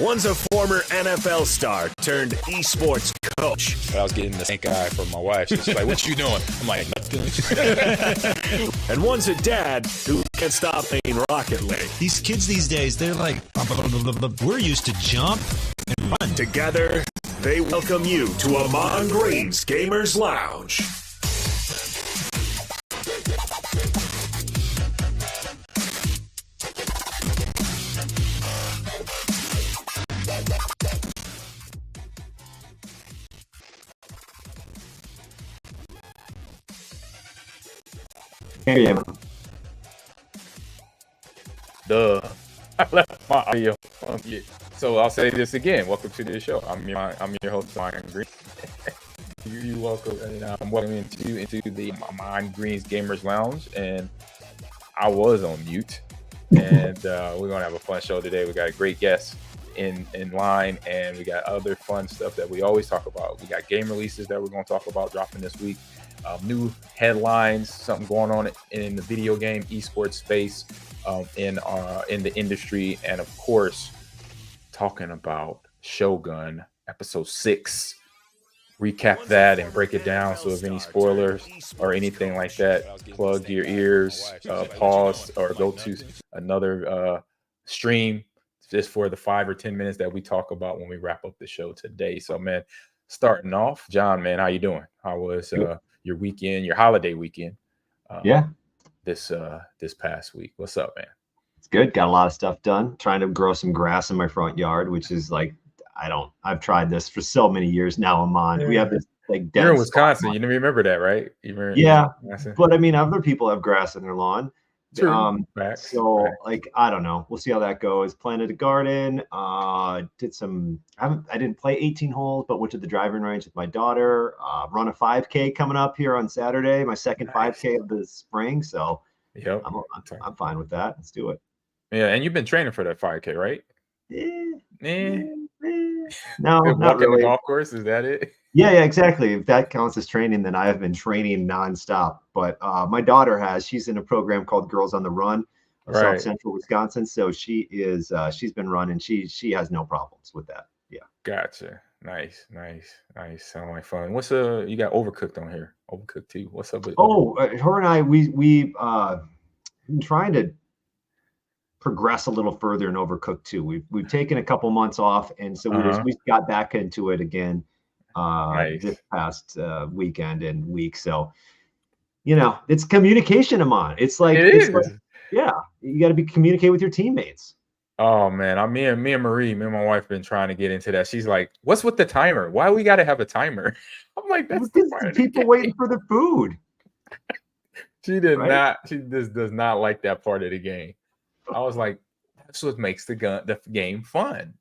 One's a former NFL star turned esports coach. I was getting the stink eye from my wife. She's like, "What you doing?" I'm like, "Nothing." And one's a dad who can't stop playing Rocket League. These kids these days, they're like, we're used to jump and run. Together, they welcome you to Ahman Green's Gamers Lounge. Here you are. Duh. I left my audio on mute. So I'll say this again. Welcome to the show. I'm your host, Ahman Green. you welcome, and I'm welcoming you into the Ahman Green's Gamers Lounge. And I was on mute, and we're gonna have a fun show today. We got a great guest in line, and we got other fun stuff that we always talk about. We got game releases that we're gonna talk about dropping this week. New headlines, something going on in the video game esports space, in the industry, and of course, talking about Shogun episode 6. Recap that and break it down. So if any spoilers or anything like that, plug your ears, pause, or go to another stream just for the 5 or 10 minutes that we talk about when we wrap up the show today. So, man, starting off, John, man, how you doing? How was your weekend, your holiday weekend? This past week. What's up, man? It's good. Got a lot of stuff done. Trying to grow some grass in my front yard, which is like, I've tried this for so many years now. Ahman. We have this like you're in Wisconsin. You remember that, right? But I mean, other people have grass in their lawn. True. Like, I don't know. We'll see how that goes. Planted a garden. I didn't play 18 holes, but went to the driving range with my daughter. Run a 5K coming up here on Saturday. My second 5K of the spring. So yep, I'm fine with that. Let's do it. Yeah, and you've been training for that 5K, right? No, not really. The golf course, is that it? Yeah, exactly. If that counts as training, then I have been training nonstop. But my daughter she's in a program called Girls on the Run, South Central Wisconsin. So she's been running. She has no problems with that. Yeah. Gotcha. Nice. Sound like fun. What's you got Overcooked on here? Overcooked 2. What's up with her and I, we've been trying to progress a little further in Overcooked 2. We've taken a couple months off, and so we got back into it again this past weekend and week. So it's communication, Ahman. It's like you got to communicate with your teammates. Oh man, me and my wife been trying to get into that. She's like, "What's with the timer? Why we got to have a timer?" I'm like, "That's the people waiting for the food." She did not. She just does not like that part of the game. I was like, that's what makes the game fun.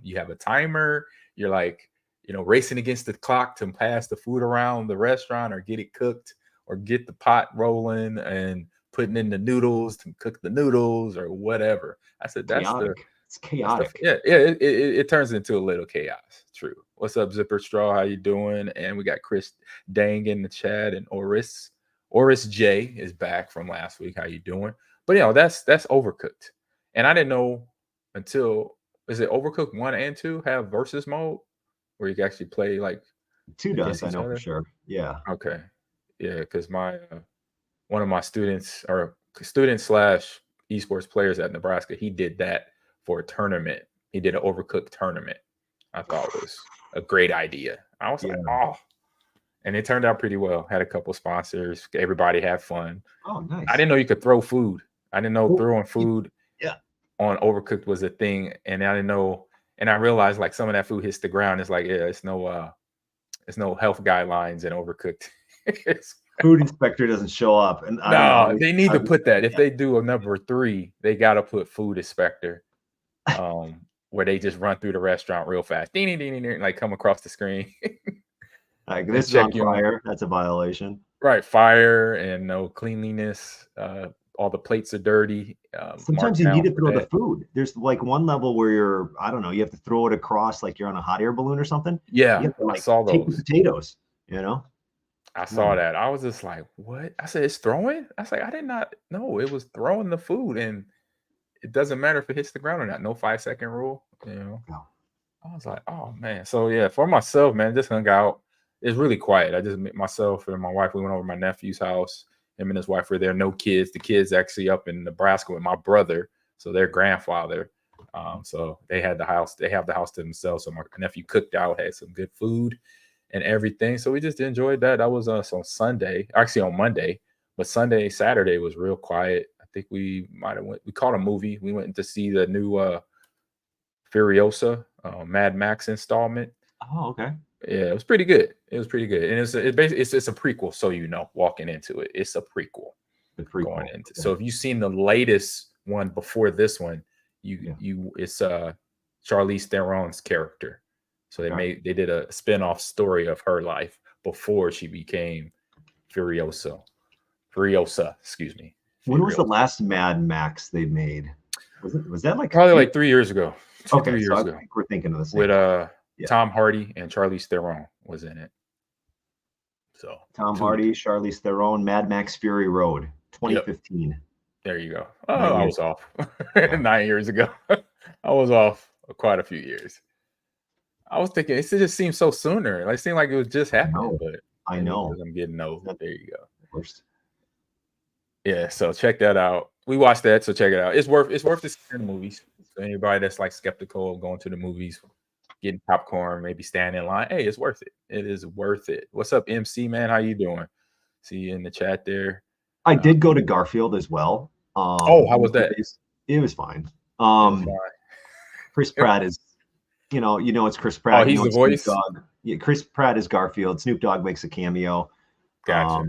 You have a timer. You're like, racing against the clock to pass the food around the restaurant or get it cooked or get the pot rolling and putting in the noodles to cook the noodles or whatever. I said, it's chaotic. It turns into a little chaos. True. What's up, Zipper Straw? How you doing? And we got Chris Dang in the chat, and Oris J is back from last week. How you doing? But that's Overcooked. And I didn't know until, is it Overcooked 1 and 2 have versus mode where you can actually play like 2 does, I know for sure. Yeah. Okay. Yeah, because my one of my students or student / esports players at Nebraska, he did that for a tournament. He did an Overcooked tournament. I thought it was a great idea. I was like, oh. And it turned out pretty well. Had a couple sponsors. Everybody had fun. Oh, nice. I didn't know you could throw food. I didn't know throwing food on Overcooked was a thing. And I didn't know. And I realized like some of that food hits the ground. It's like, it's no health guidelines in Overcooked. Food inspector doesn't show up. And no, they need to put that. If they do a number 3, they got to put food inspector, where they just run through the restaurant real fast. Ding, ding, ding, ding, like come across the screen. Like this is on fire. That's a violation. Right. Fire and no cleanliness. All the plates are dirty. Sometimes you need to throw the food. There's like one level where you have to throw it across like you're on a hot air balloon or something. Yeah. You have to, like, I saw those. take the potatoes, I saw that. I was just like, what? I said, it's throwing? I was like, I did not know it was throwing the food. And it doesn't matter if it hits the ground or not. No 5-second rule. You know. No. I was like, oh man. So yeah, for myself, man, just hung out. It's really quiet. I just met myself and my wife. We went over to my nephew's house. Him and his wife were there. No kids. The kids actually up in Nebraska with my brother. So their grandfather. So they had the house. They have the house to themselves. So my nephew cooked out, had some good food and everything. So we just enjoyed that. That was on Sunday, actually on Monday, but Saturday was real quiet. I think we caught a movie. We went to see the new Furiosa Mad Max installment. Oh, okay. Yeah, it was pretty good. And it's a prequel, so you know, walking into it, it's a prequel. Going into. So if you've seen the latest one before this one, it's Charlize Theron's character. So they did a spin-off story of her life before she became Furiosa, excuse me. When was the last Mad Max they made? Was that like probably like 3 years ago? 3 years ago. We're thinking of the same. With Tom Hardy and Charlize Theron was in it. So Tom Hardy, Charlize Theron, Mad Max Fury Road, 2015. Yep. There you go. Oh, I was off 9 years ago. I was off quite a few years. I was thinking it just seemed so sooner. Like, it seemed like it was just happening. But I know. I'm getting old. There you go. Worst. Yeah, so check that out. We watched that, so check it out. It's worth to see the movies. So anybody that's like skeptical of going to the movies, getting popcorn, maybe standing in line, hey, it's worth it. It is worth it. What's up, MC man? How you doing? See you in the chat there. I did go to Garfield as well. How was that? It was fine. Chris Pratt is, you know, it's Chris Pratt. Oh, he's the voice. Yeah, Chris Pratt is Garfield. Snoop Dogg makes a cameo. Gotcha.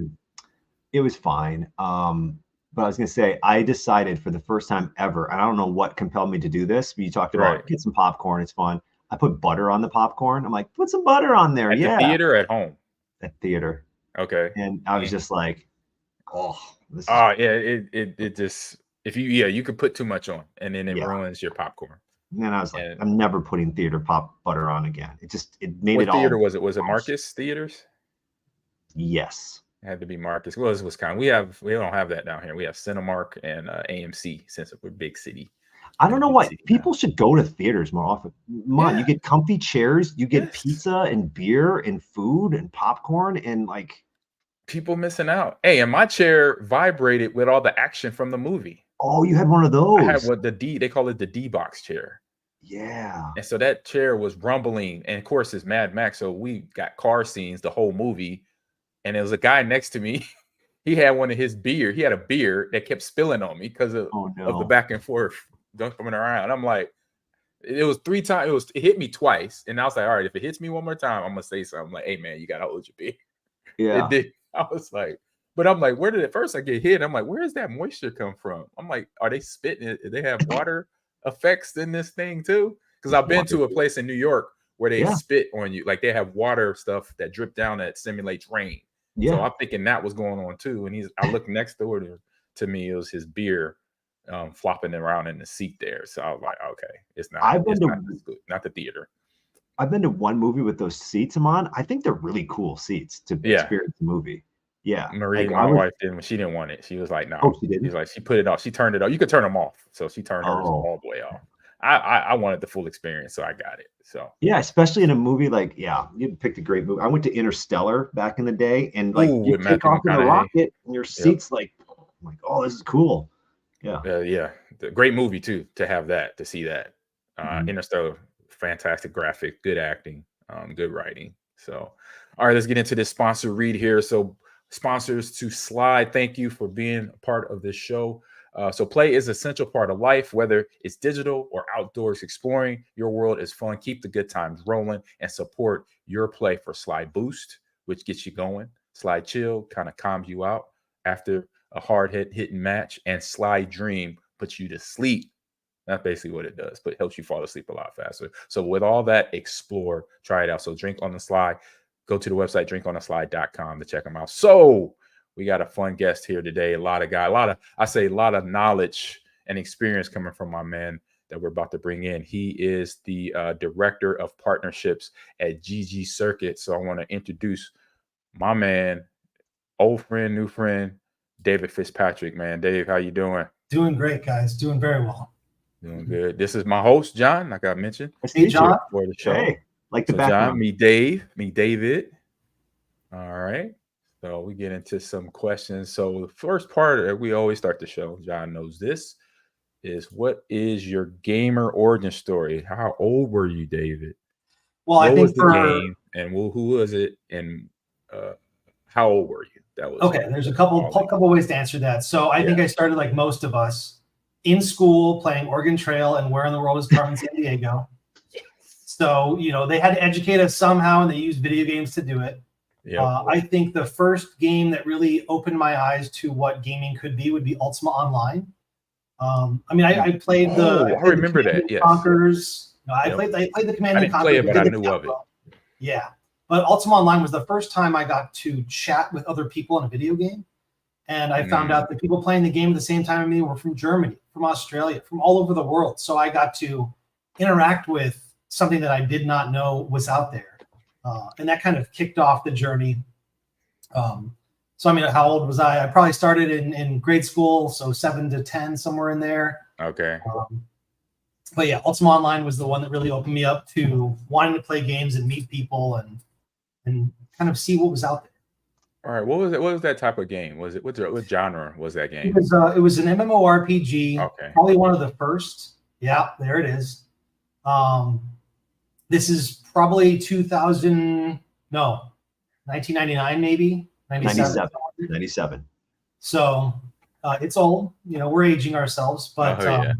It was fine. But I was gonna say, I decided for the first time ever, and I don't know what compelled me to do this, but you talked about get some popcorn, it's fun. I put butter on the popcorn. I'm like, put some butter on there. At the theater or at home? At theater. Okay. And I was just like, it just, if you could put too much on and then it ruins your popcorn. And then I was like, I'm never putting theater butter on again. It made what it all. What theater was it? Was it Marcus Theaters? Yes. It had to be Marcus. Well, it was kind of, we don't have that down here. We have Cinemark and AMC since we're a big city. I don't know why people should go to theaters more often. You get comfy chairs, you get pizza and beer and food and popcorn and like people missing out. Hey, and my chair vibrated with all the action from the movie. Oh, you had one of those. I had what they call it the D box chair. Yeah. And so that chair was rumbling, and of course it's Mad Max, so we got car scenes the whole movie. And there was a guy next to me. He had one of his beer. He had a beer that kept spilling on me because of the back and forth coming around. I'm like, it was 3 times. It hit me twice, and I was like, all right, if it hits me one more time, I'm gonna say something. I'm like, hey man, you gotta hold your beer. Yeah. It did. I was like, but I'm like, where did it first I get hit? I'm like, where does that moisture come from? I'm like, are they spitting it? They have water effects in this thing too? Because I've been to a place in New York where they spit on you, like they have water stuff that drip down that simulates rain. Yeah. So I'm thinking that was going on too. And I looked next door to me, it was his beer flopping around in the seat there. So I was like, okay, it's not. Not the theater. I've been to one movie with those seats, Ahman. I think they're really cool seats to experience the movie. Yeah. Marie, my wife didn't. She didn't want it. She was like, no. Oh, she didn't? She's like, she put it off. She turned it off. You could turn them off. So she turned hers all the way off. I wanted the full experience, so I got it. So yeah, especially in a movie like you picked a great movie. I went to Interstellar back in the day, and like you take off in a rocket, and your seat's like, oh, this is cool. Yeah, great movie too. To see that Interstellar, fantastic graphic, good acting, good writing. So all right, let's get into this sponsor read here. So sponsors to Slide, thank you for being a part of this show. So play is an essential part of life, whether it's digital or outdoors. Exploring your world is fun. Keep the good times rolling and support your play for Slide Boost, which gets you going. Slide Chill kind of calms you out after a hard hitting match, and Slide Dream puts you to sleep. That's basically what it does, but it helps you fall asleep a lot faster. So with all that, explore, try it out. So Drink on the Slide. Go to the website, drinkontheslide.com to check them out. So we got a fun guest here today. A lot of knowledge and experience coming from my man that we're about to bring in. He is the director of partnerships at GG Circuit. So I want to introduce my man, old friend, new friend, David Fitzpatrick. Man, Dave, how you doing? Doing great, guys. Doing very well. Doing good. This is my host, John, like I mentioned. Hey, John. For the show. Hey, like the so background. John, me Dave, me David. All right. So we get into some questions. So the first part, we always start the show, John knows this, is what is your gamer origin story? How old were you, David? Well, what I think was the game and who was it and how old were you? That was okay. There's a couple ways to answer that. So I think I started like most of us in school playing Oregon Trail and Where in the World is Carmen Sandiego. So, you know, they had to educate us somehow and they used video games to do it. Yep. I think the first game that really opened my eyes to what gaming could be would be Ultima Online. I mean, I played I remember that. Yes. Conquerors. No, I played the Command and Conquer. I didn't play it, but I knew of it. Yeah. But Ultima Online was the first time I got to chat with other people in a video game. And I found out that people playing the game at the same time as me were from Germany, from Australia, from all over the world. So I got to interact with something that I did not know was out there. And that kind of kicked off the journey. So, I mean, how old was I? I probably started in grade school, so 7 to 10, somewhere in there. Okay. But yeah, Ultima Online was the one that really opened me up to wanting to play games and meet people and kind of see what was out there. All right, what was it? What was that type of game? Was it what genre was that game? It was an MMORPG. Okay. Probably one of the first. Yeah, there it is. This is probably 1999 maybe. 97. So it's old. You know, we're aging ourselves, but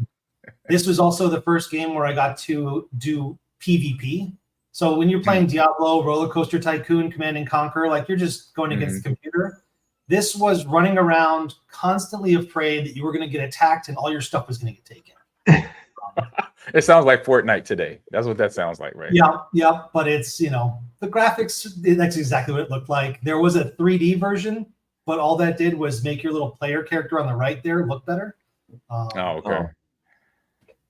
this was also the first game where I got to do PvP. So when you're playing Diablo, Roller Coaster Tycoon, Command and Conquer, like you're just going against the computer. This was running around constantly afraid that you were going to get attacked and all your stuff was going to get taken. It sounds like Fortnite today. That's what that sounds like, right? Yeah. But it's, you know, the graphics, that's exactly what it looked like. There was a 3D version, but all that did was make your little player character on the right there look better. Okay.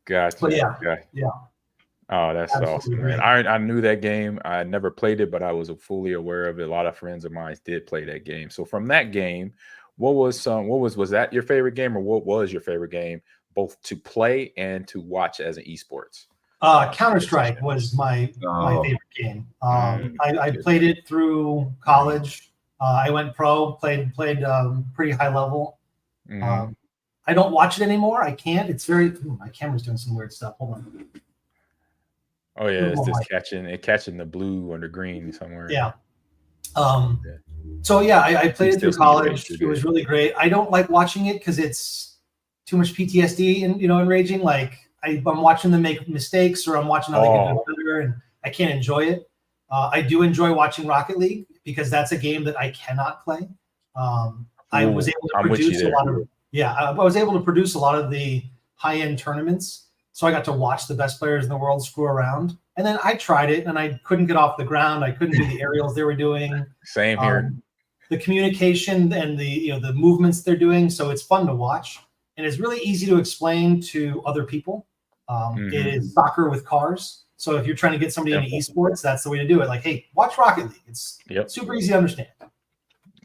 Gotcha. But yeah. Oh, that's awesome, man. I knew that game. I never played it, but I was fully aware of it. A lot of friends of mine did play that game. So from that game, was that your favorite game, or what was your favorite game, both to play and to watch as an esports? Counter-Strike was my favorite game. I played it through college. I went pro, played pretty high level. I don't watch it anymore. I can't. It's my camera's doing some weird stuff. Hold on. Oh yeah, it's just catching the blue or the green somewhere. Yeah. So yeah, I played it through college. It was really great. I don't like watching it because it's too much PTSD and enraging. Like I'm watching them make mistakes, or I'm watching how they can do better, and I can't enjoy it. I do enjoy watching Rocket League because that's a game that I cannot play. I was able to produce I was able to produce a lot of the high-end tournaments. So I got to watch the best players in the world screw around. And then I tried it and I couldn't get off the ground. I couldn't do the aerials they were doing. Same here. The communication and the movements they're doing. So it's fun to watch. And it's really easy to explain to other people. It is soccer with cars. So if you're trying to get somebody into esports, that's the way to do it. Like, hey, watch Rocket League. It's super easy to understand.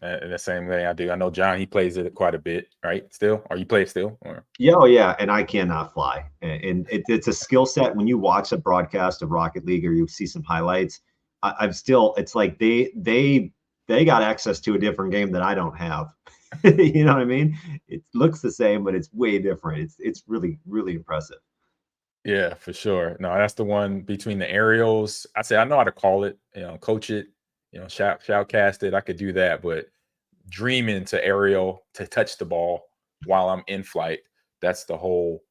The same thing I do. I know John, he plays it quite a bit, right? Still? Or you play it still? Or? Yeah. And I cannot fly. And it's a skill set. When you watch a broadcast of Rocket League or you see some highlights, it's like they got access to a different game that I don't have. You know what I mean? It looks the same, but it's way different. It's really, really impressive. Yeah, for sure. No, that's the one between the aerials. I know how to call it, coach it, shoutcast it. I could do that, but dreaming to aerial to touch the ball while I'm in flight, that's the whole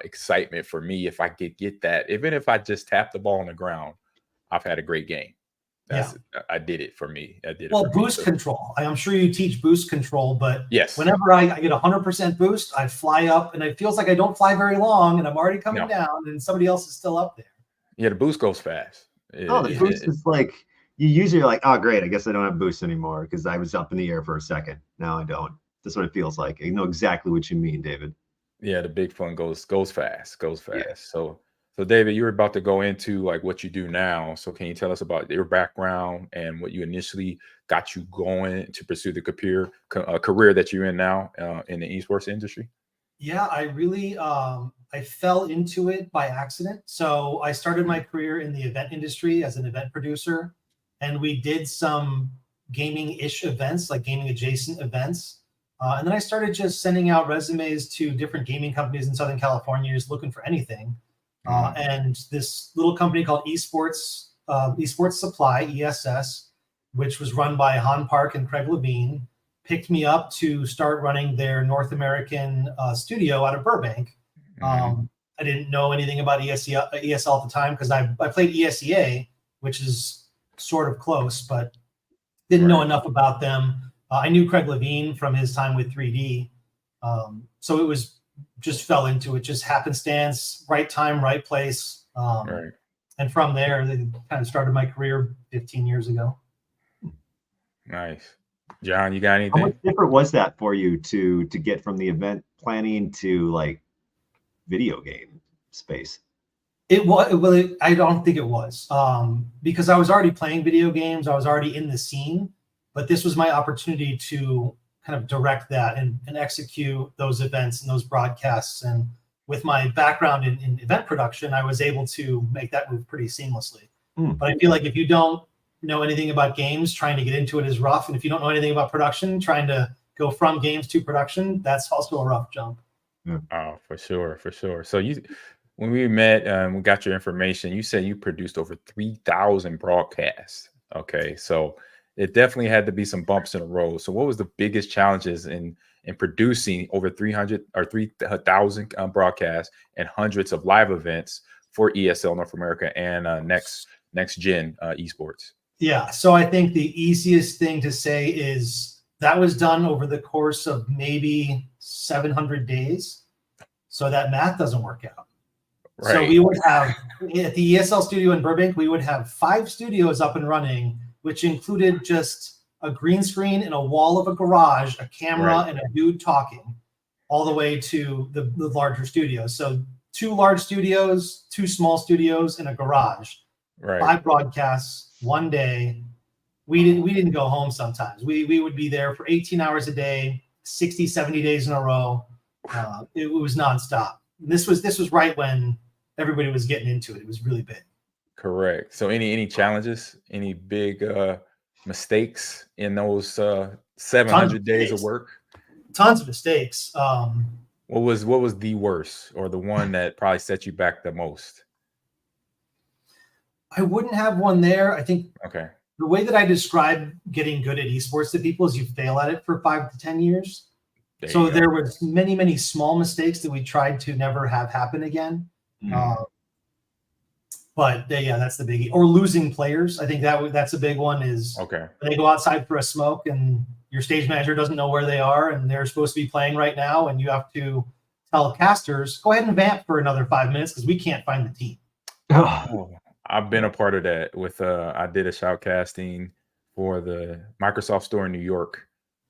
excitement for me. If I could get that, even if I just tap the ball on the ground, I've had a great game. I did it for me. Boost control. I'm sure you teach boost control, but yes, whenever I get 100% boost, I fly up, and it feels like I don't fly very long, and I'm already coming down, and somebody else is still up there. Yeah, the boost goes fast. The boost is like, you usually are like, oh, great, I guess I don't have boost anymore because I was up in the air for a second. Now I don't. That's what it feels like. I know exactly what you mean, David. Yeah, the big fun goes fast. Yeah. So David, you're about to go into like what you do now. So can you tell us about your background and what you initially got you going to pursue the career that you're in now in the esports industry? Yeah, I really I I fell into it by accident. So I started my career in the event industry as an event producer, and we did some gaming-ish events, like gaming-adjacent events. And then I started just sending out resumes to different gaming companies in Southern California, just looking for anything. And this little company called Esports, Esports Supply, ESS, which was run by Han Park and Craig Levine, picked me up to start running their North American studio out of Burbank. I didn't know anything about ESL at the time because I played ESEA, which is sort of close, but didn't know enough about them. I knew Craig Levine from his time with 3D. So it was just fell into it, just happenstance, right time, right place. And from there, they kind of started my career 15 years ago. Nice. John, you got anything? How much different was that for you to get from the event planning to like video game space? It was. I don't think it was because I was already playing video games. I was already in the scene, but this was my opportunity to kind of direct that and execute those events and those broadcasts. And with my background in event production, I was able to make that move pretty seamlessly. But I feel like if you don't know anything about games, trying to get into it is rough. And if you don't know anything about production, trying to go from games to production, that's also a rough jump. Oh, for sure. So when we met, we got your information, you said you produced over 3,000 broadcasts. Okay, so it definitely had to be some bumps in the road. So what was the biggest challenges in producing over 300 or 3,000 broadcasts and hundreds of live events for ESL North America and next gen esports? Yeah, so I think the easiest thing to say is that was done over the course of maybe 700 days. So that math doesn't work out. Right. So we would have at the ESL studio in Burbank, we would have 5 studios up and running, which included just a green screen in a wall of a garage, a camera, and a dude talking, all the way to the larger studios. So 2 large studios, 2 small studios, and a garage. 5 broadcasts, 1 day. We didn't go home sometimes. We would be there for 18 hours a day, 60, 70 days in a row. It was nonstop. This was right when everybody was getting into it. It was really big. Correct. So any challenges, any big mistakes in those 700 days of work? Tons of mistakes. What was the worst or the one that probably set you back the most? I wouldn't have one there. I think the way that I describe getting good at esports to people is you fail at it for 5 to 10 years. There was many small mistakes that we tried to never have happen again. But that's the biggie. Or losing players. I think that's a big one is when they go outside for a smoke and your stage manager doesn't know where they are and they're supposed to be playing right now. And you have to tell casters, go ahead and vamp for another 5 minutes because we can't find the team. I've been a part of that with I did a shoutcasting for the Microsoft store in New York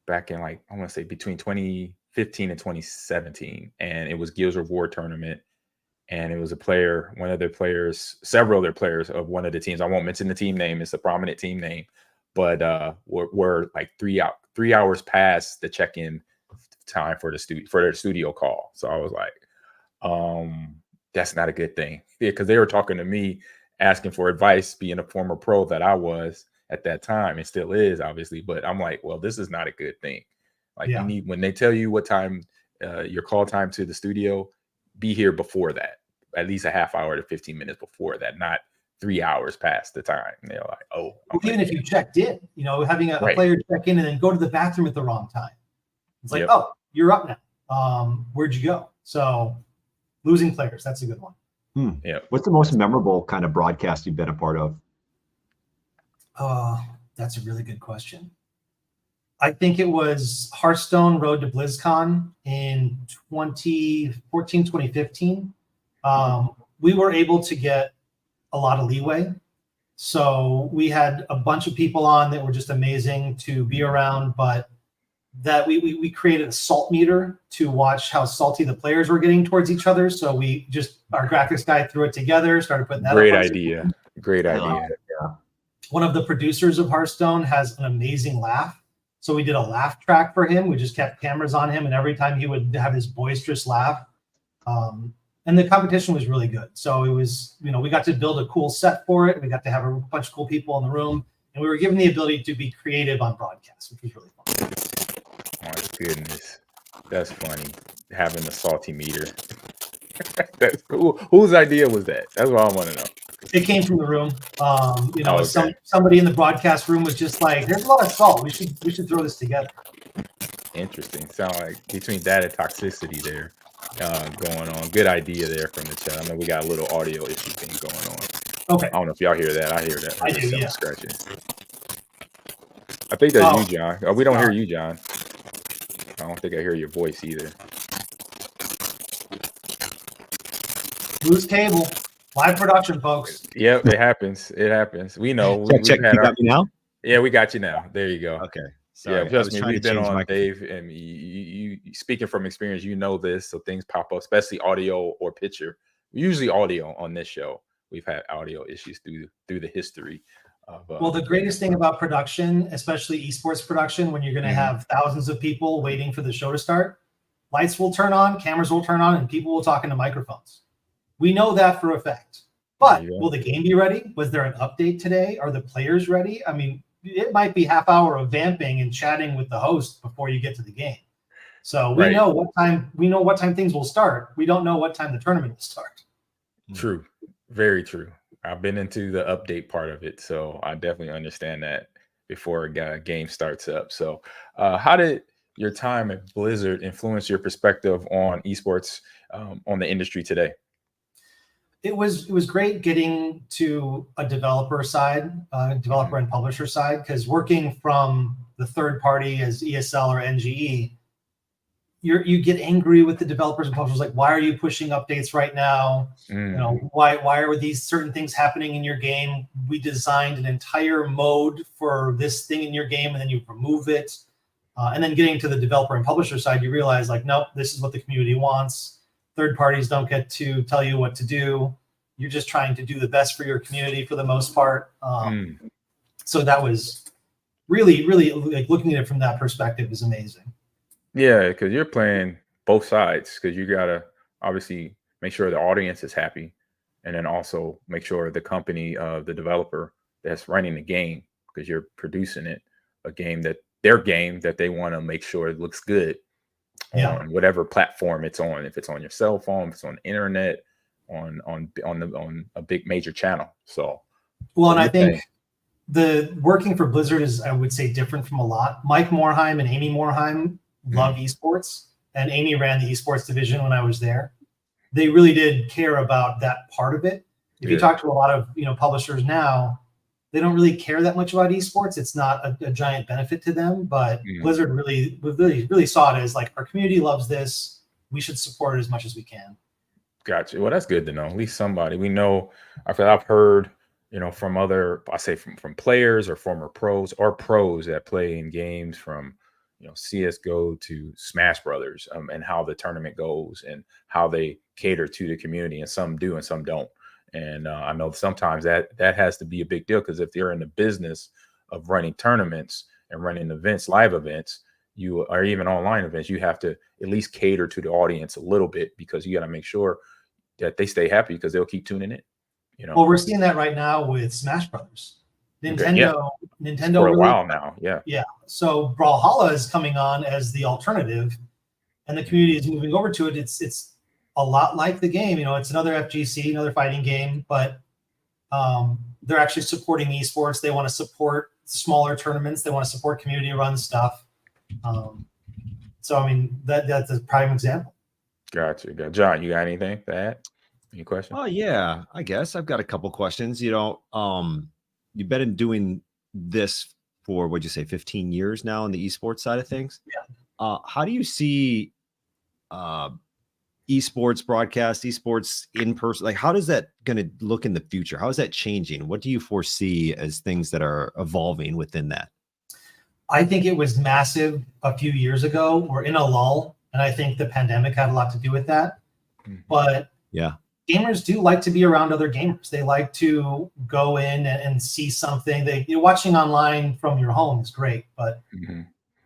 back in I want to say between 2015 and 2017. And it was Guilds Reward tournament. And it was several of their players of one of the teams. I won't mention the team name. It's a prominent team name, but we're like 3 hours past the check-in time for their studio call. So I was like, that's not a good thing. Because they were talking to me, asking for advice, being a former pro that I was at that time and still is, obviously. But I'm like, well, this is not a good thing. You need, when they tell you what time your call time to the studio, be here before that, at least a half hour to 15 minutes before that, not 3 hours past the time. And they're like, even if you checked in, having a player check in and then go to the bathroom at the wrong time. It's like, you're up now. Where'd you go? So losing players, that's a good one. Yeah. What's the most memorable kind of broadcast you've been a part of? That's a really good question. I think it was Hearthstone Road to BlizzCon in 2014, 2015. We were able to get a lot of leeway. So we had a bunch of people on that were just amazing to be around, but that we created a salt meter to watch how salty the players were getting towards each other. So our graphics guy threw it together, started putting that Great up. idea. One of the producers of Hearthstone has an amazing laugh. So we did a laugh track for him. We just kept cameras on him. And every time he would have his boisterous laugh, And the competition was really good. So it was, we got to build a cool set for it. We got to have a bunch of cool people in the room, and we were given the ability to be creative on broadcast, which was really fun. My goodness, that's funny. Having the salty meter. That's cool. Whose idea was that? That's what I want to know. It came from the room. Somebody in the broadcast room was just like, "There's a lot of salt. We should throw this together." Interesting. Sound like between that and toxicity there. Going on. Good idea there from the chat. I know we got a little audio issue thing going on. Okay. I don't know if y'all hear that. I hear that. I do, yeah. Scratching. I think that's you, John. Oh, we don't hear you, John. I don't think I hear your voice either. Loose cable. Live production, folks. Yep, it happens. It happens. We know. Check. You got me now? Yeah, we got you now. There you go. Okay. Sorry. Yeah, trust me, we've been on, Dave, and you speaking from experience, you know this, so things pop up, especially audio or picture. Usually audio on this show. We've had audio issues through the history of. Well, the greatest thing about production, especially esports production, when you're going to have thousands of people waiting for the show to start, lights will turn on, cameras will turn on, and people will talk into microphones. We know that for a fact. But will the game be ready? Was there an update today? Are the players ready? I mean, it might be half hour of vamping and chatting with the host before you get to the game. So we know what time things will start. We don't know what time the tournament will start. True. Very true. I've been into the update part of it, so I definitely understand that before a game starts up. So how did your time at Blizzard influence your perspective on esports, on the industry today? It was great getting to a developer side, developer and publisher side, because working from the third party as ESL or NGE, you get angry with the developers and publishers, like, why are you pushing updates right now? Why are these certain things happening in your game? We designed an entire mode for this thing in your game, and then you remove it. And then getting to the developer and publisher side, you realize, like, nope, this is what the community wants. Third parties don't get to tell you what to do. You're just trying to do the best for your community for the most part. So that was really, really, like, looking at it from that perspective is amazing. Yeah, because you're playing both sides, because you got to obviously make sure the audience is happy, and then also make sure the company, the developer that's running the game, because you're producing it, their game that they want to make sure it looks good. On whatever platform it's on, if it's on your cell phone, if it's on the internet, on a big major channel. So and I think the working for Blizzard is, I would say, different from a lot. Mike Morheim and Amy Morheim love esports, and Amy ran the esports division when I was there. They really did care about that part of it. If you talk to a lot of publishers now, they don't really care that much about esports. It's not a giant benefit to them, but Blizzard really saw it as, like, our community loves this. We should support it as much as we can. Gotcha. Well, that's good to know. At least somebody we know. I've heard, from other, from players or former pros or pros that play in games from, CS:GO to Smash Brothers, and how the tournament goes and how they cater to the community, and some do and some don't. And I know sometimes that has to be a big deal, because if they're in the business of running tournaments and running events, live events, or even online events, you have to at least cater to the audience a little bit, because you got to make sure that they stay happy, because they'll keep tuning in. Well, we're seeing that right now with Smash Brothers. Nintendo for a while now. Yeah. So Brawlhalla is coming on as the alternative, and the community is moving over to it. It's a lot like the game. It's another FGC, another fighting game, but they're actually supporting esports. They want to support smaller tournaments. They want to support community-run stuff. So, I mean, that's a prime example. Gotcha. John, you got anything to add? Any questions? Oh, yeah, I guess I've got a couple questions. You've been doing this for, what'd you say, 15 years now on the esports side of things? Yeah. How do you see esports broadcast, esports in person? Like, how does that going to look in the future? How is that changing? What do you foresee as things that are evolving within that? I think it was massive a few years ago. We're in a lull, and I think the pandemic had a lot to do with that. But gamers do like to be around other gamers. They like to go in and see something. Watching online from your home is great, but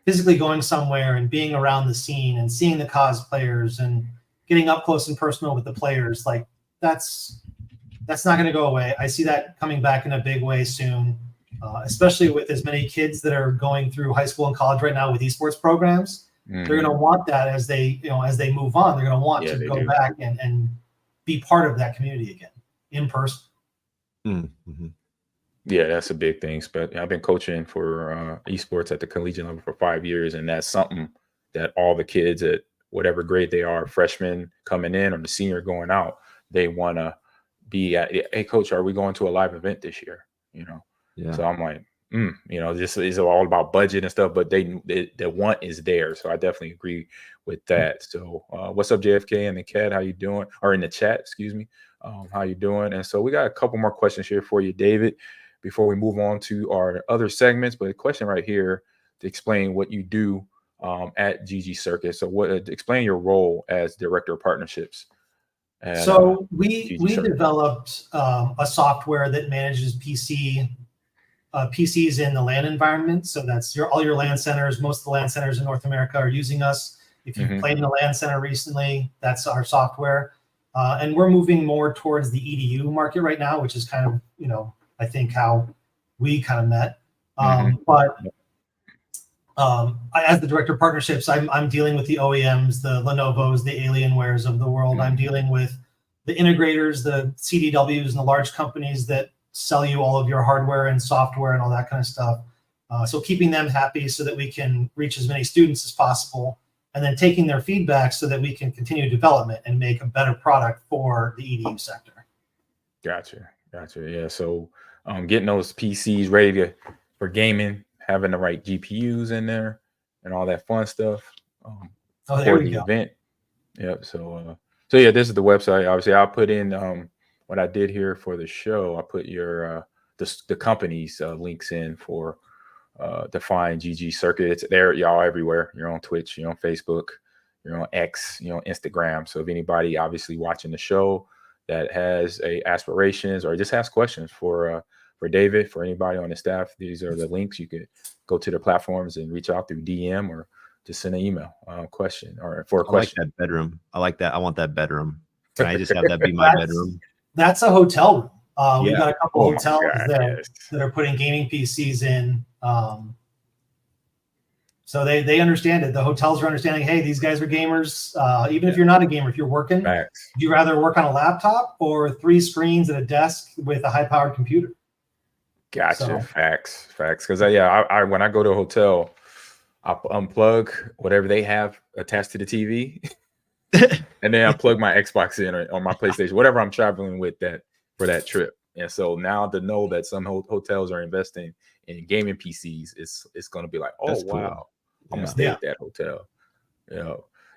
physically going somewhere and being around the scene and seeing the cosplayers and getting up close and personal with the players, like that's not going to go away. I see that coming back in a big way soon, especially with as many kids that are going through high school and college right now with esports programs. They're going to want that as they move on. They're going to want to go back and be part of that community again in person. Mm-hmm. Yeah, that's a big thing. But I've been coaching for esports at the collegiate level for 5 years, and that's something that all the kids at whatever grade they are, freshmen coming in or the senior going out, they want to be at. Hey, coach, are we going to a live event this year? Yeah. So I'm like, this is all about budget and stuff, but the want is there. So I definitely agree with that. So what's up, JFK and the cat? How you doing? Or in the chat, excuse me. How you doing? And so we got a couple more questions here for you, David, before we move on to our other segments. But a question right here to explain what you do at GG Circuit. So explain your role as director of partnerships. So we developed a software that manages PCs in the LAN environment. So that's all your LAN centers. Most of the LAN centers in North America are using us. If you've played in a LAN center recently, that's our software. And we're moving more towards the EDU market right now, which is kind of, I think how we kind of met. As the director of partnerships, I'm dealing with the OEMs, the Lenovo's, the Alienwares of the world. I'm dealing with the integrators, the CDWs, and the large companies that sell you all of your hardware and software and all that kind of stuff. So keeping them happy so that we can reach as many students as possible, and then taking their feedback so that we can continue development and make a better product for the EDU sector. Gotcha. Yeah. So getting those PCs ready for gaming, having the right GPUs in there and all that fun stuff there we go. Event. Yep. So yeah, this is the website. Obviously, I'll put in what I did here for the show. I put your the company's links in for to find GG Circuit. It's there, y'all, everywhere. You're on Twitch, you're on Facebook, you're on X, you're on Instagram. So if anybody obviously watching the show that has aspirations or just has questions for David, for anybody on the staff, these are the links. You could go to the platforms and reach out through DM or just send an email question or for a question. I like that bedroom. I like that. I want that bedroom. Can I just have that be my bedroom? That's a hotel room. We've got a couple hotels that are putting gaming PCs in. So they understand it. The hotels are understanding, hey, these guys are gamers. Even if you're not a gamer, if you're working, would you rather work on a laptop or 3 screens at a desk with a high-powered computer? Gotcha. So. Facts. Because I when I go to a hotel, I unplug whatever they have attached to the TV, and then I plug my Xbox in or my PlayStation, whatever I'm traveling with for that trip. And so now to know that some hotels are investing in gaming PCs, it's going to be like, oh, that's wow, cool. I'm gonna stay at that hotel.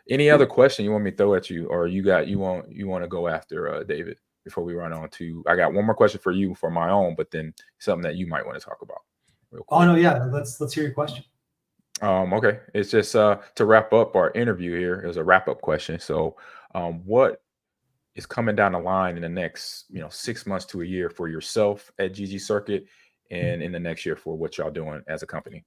Any other question you want me to throw at you, or you want to go after David before we run on to? I got one more question for you for my own, but then something that you might want to talk about. Real quick. Oh no, yeah, let's hear your question. Okay, it's just to wrap up our interview here. It was a wrap-up question. So, what is coming down the line in the next 6 months to a year for yourself at GG Circuit, and in the next year for what y'all doing as a company?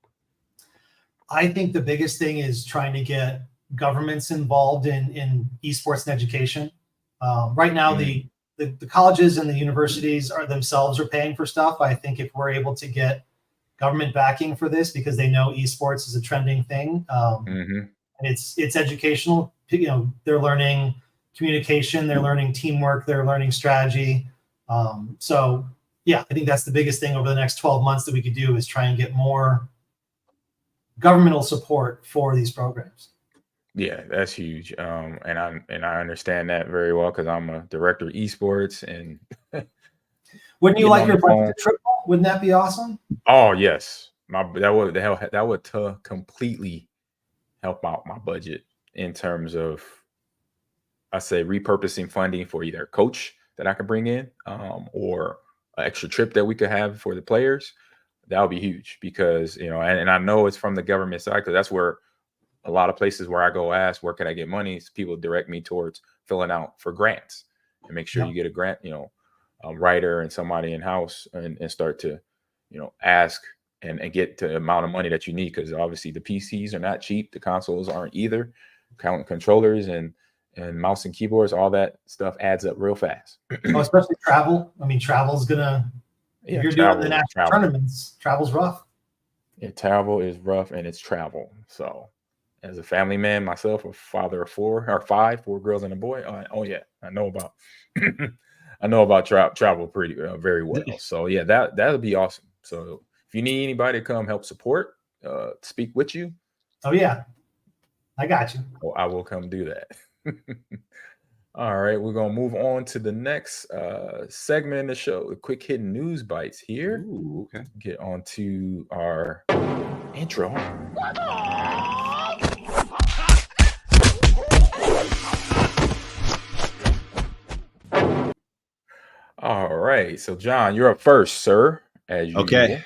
I think the biggest thing is trying to get governments involved in esports and education. Right now, the colleges and the universities themselves are paying for stuff. I think if we're able to get government backing for this, because they know esports is a trending thing, and it's educational. They're learning communication, they're learning teamwork, they're learning strategy. So yeah, I think that's the biggest thing over the next 12 months that we could do is try and get more governmental support for these programs. Yeah, that's huge. And I understand that very well because I'm a director of esports. And wouldn't you like your budget to triple? Wouldn't that be awesome? Oh yes, that would completely help out my budget in terms of, I say, repurposing funding for either a coach that I could bring in, or an extra trip that we could have for the players. That would be huge because and I know it's from the government side, because that's where a lot of places where I go ask where can I get money, people direct me towards filling out for grants and make sure you get a grant, a writer and somebody in house and start to ask and get to the amount of money that you need, because obviously the PCs are not cheap, the consoles aren't either, controllers and and mouse and keyboards, all that stuff adds up real fast. Oh, especially travel. I mean, travel's gonna. Yeah, if you're doing the national tournaments, travel's rough. Yeah, travel is rough, and it's travel. So, as a family man myself, a father of four girls and a boy. I know about. I know about travel pretty very well. So yeah, that'll be awesome. So if you need anybody to come help support, speak with you. Oh yeah, I got you. I will come do that. All right, we're gonna move on to the next segment in the show, the quick hitting news bites here. Ooh, okay. Get on to our intro. All right, so John, you're up first, sir. As usual. Okay.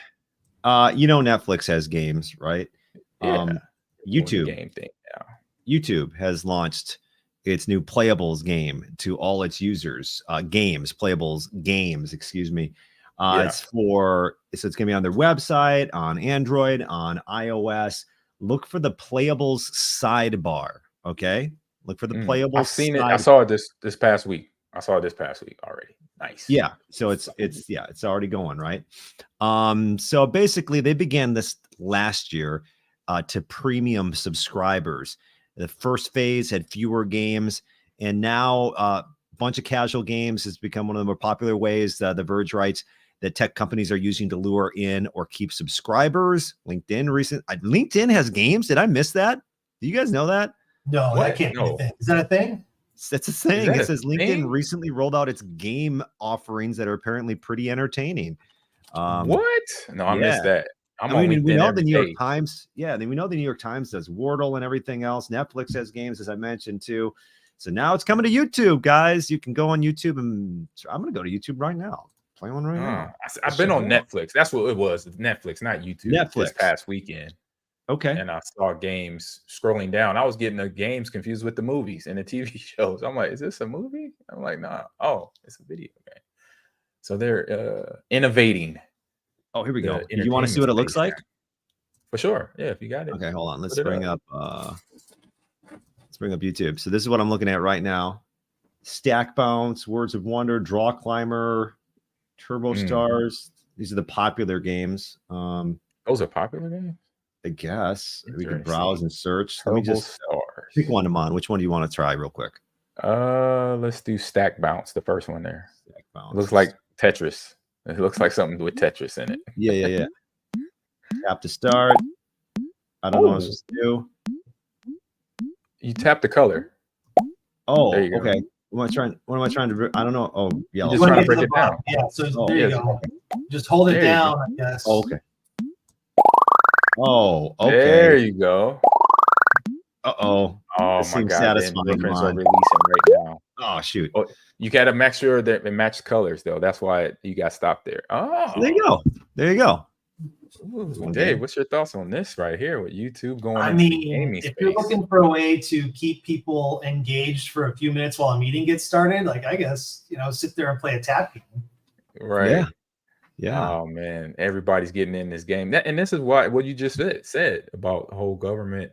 Netflix has games, right? Yeah. YouTube game thing. Yeah. YouTube has launched its new playables game to all its users. Playables games, excuse me. It's it's gonna be on their website, on Android, on iOS. Look for the playables sidebar. Okay. Look for the playables. I've seen it. I saw it this past week. Already. Nice. Yeah. So it's already going, right? So basically they began this last year to premium subscribers. The first phase had fewer games, and now a bunch of casual games has become one of the more popular ways The Verge writes that tech companies are using to lure in or keep subscribers. LinkedIn has games. Did I miss that? Do you guys know that? No, that can't be a thing. Is that a thing? That's a thing. It says LinkedIn recently rolled out its game offerings that are apparently pretty entertaining. What? No, I missed that. We know the New York Times. Yeah, we know the New York Times does Wordle and everything else. Netflix has games, as I mentioned too. So now it's coming to YouTube, guys. You can go on YouTube, and I'm going to go to YouTube right now. Play one right now. I've been on Netflix. That's what it was. Netflix, not YouTube. Netflix. This past weekend. Okay. And I saw games scrolling down. I was getting the games confused with the movies and the TV shows. I'm like, is this a movie? I'm like, nah. Oh, it's a video game. So they're innovating. Oh, here we go. You want to see what it looks like? For sure. Yeah, if you got it. Okay, hold on. Let's bring up YouTube. So this is what I'm looking at right now. Stack Bounce, Words of Wonder, Draw Climber, Turbo Stars. These are the popular games. Those are popular games? I guess. We can browse and search. Turbo Let me just Stars. pick one, Ahman. Which one do you want to try real quick? Let's do Stack Bounce, the first one there. Stack Bounce. It looks like Tetris. It looks like something with Tetris in it. Yeah. Tap to start. I don't know what I'm supposed to do. You tap the color. Oh, okay. What am I trying to do? I don't know. Oh, yellow. Just trying to break it down. Yeah, so there you go. Just hold it down, I guess. Oh, okay. Oh, okay. There you go. Oh my seems God. satisfying. Blueprints are releasing right now. Oh, shoot. Oh, you got to make sure that it matches colors, though. That's why you got stopped there. Oh, there you go. Ooh, Dave, what's your thoughts on this right here with YouTube going? I mean, if you're looking for a way to keep people engaged for a few minutes while a meeting gets started, like I guess, sit there and play a tap game. Right. Yeah. Oh man, everybody's getting in this game. And this is what you just said about the whole government,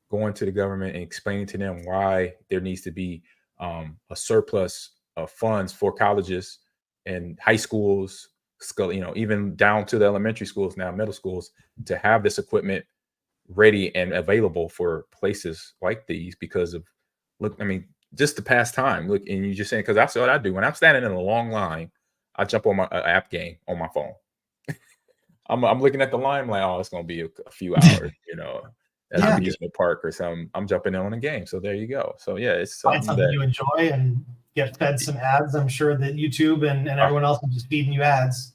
going to the government and explaining to them why there needs to be a surplus of funds for colleges and high schools, even down to the elementary schools, now middle schools, to have this equipment ready and available for places like these because of, just to pass time. Look, and you just saying, because that's what I do. When I'm standing in a long line, I jump on my app game on my phone. I'm looking at the line, I'm like, oh, it's going to be a few hours, at an amusement park or something. I'm jumping in on a game. So there you go. So yeah, it's something you enjoy and get fed some ads. I'm sure that YouTube and everyone else is just feeding you ads.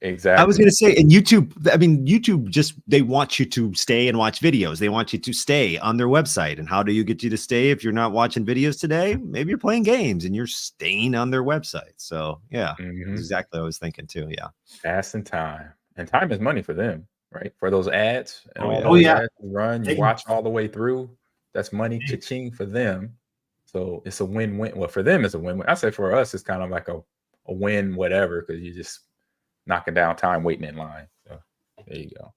Exactly. I was going to say, and YouTube just, they want you to stay and watch videos. They want you to stay on their website. And how do you get you to stay if you're not watching videos today? Maybe you're playing games and you're staying on their website. So yeah, that's exactly what I was thinking too. Yeah. Passing time. And time is money for them, right? For those ads. And ads you run, you watch all the way through. That's money cha-ching for them. So it's a win-win. Well, for them, it's a win-win. I say for us, it's kind of like a win, whatever, because you just knocking down time waiting in line. So there you go.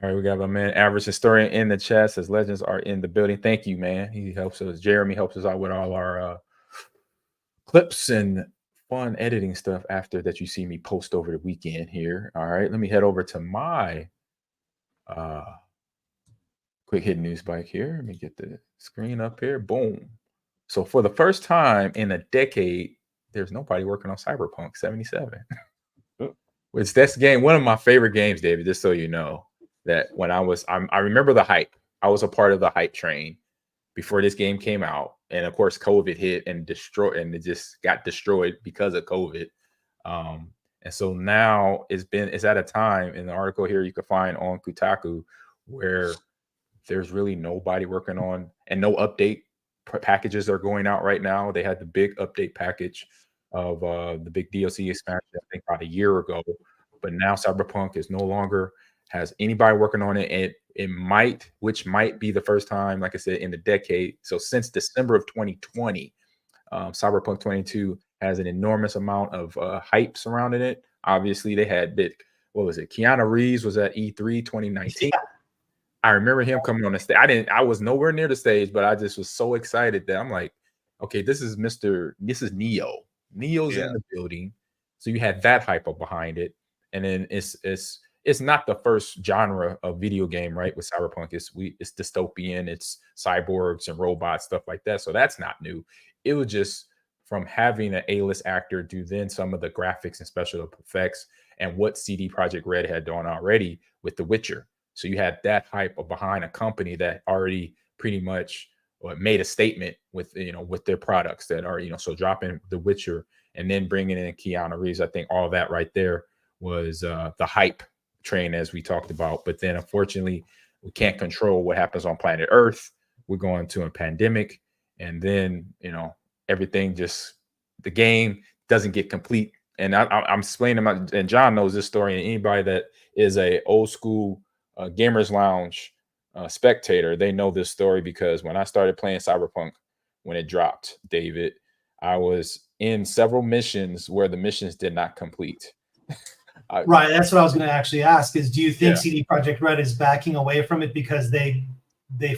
All right, we got my man Average Historian in the chat. Says legends are in the building. Thank you, man. He helps us. Jeremy helps us out with all our clips and fun editing stuff after that you see me post over the weekend here. All right, let me head over to my quick Hitting News Bike here. Let me get the screen up here. Boom. So for the first time in a decade, there's nobody working on Cyberpunk 77. Which that's game, one of my favorite games, David, just so you know. That when I remember the hype. I was a part of the hype train before this game came out, and of course, COVID hit and it just got destroyed because of COVID. And so now it's at a time in the article here you can find on Kotaku where there's really nobody working on, and no update packages are going out right now. They had the big update package of the big DLC expansion, I think about a year ago, but now Cyberpunk is no longer has anybody working on it, and it might be the first time, like I said, in the decade. So since December of 2020, Cyberpunk 22 has an enormous amount of hype surrounding it. Obviously, they had what was it? Keanu Reeves was at E3 2019. Yeah. I remember him coming on the stage. I was nowhere near the stage, but I just was so excited that I'm like, okay, this is Neo. Neo's in the building. So you had that hype up behind it. And then it's not the first genre of video game, right? With Cyberpunk, it's dystopian, it's cyborgs and robots, stuff like that. So that's not new. It was just from having an A-list actor do then some of the graphics and special effects and what CD Projekt Red had done already with The Witcher. So you had that hype behind a company that already pretty much made a statement with their products that are, so dropping The Witcher and then bringing in Keanu Reeves. I think all that right there was the hype train, as we talked about. But then unfortunately we can't control what happens on planet Earth. We're going to a pandemic, and then everything the game doesn't get complete. And I'm explaining and John knows this story, and anybody that is a old school Gamers Lounge spectator, they know this story, because when I started playing Cyberpunk, when it dropped, David, I was in several missions where the missions did not complete. Right, that's what I was going to actually ask. Is do you think CD Projekt Red is backing away from it because they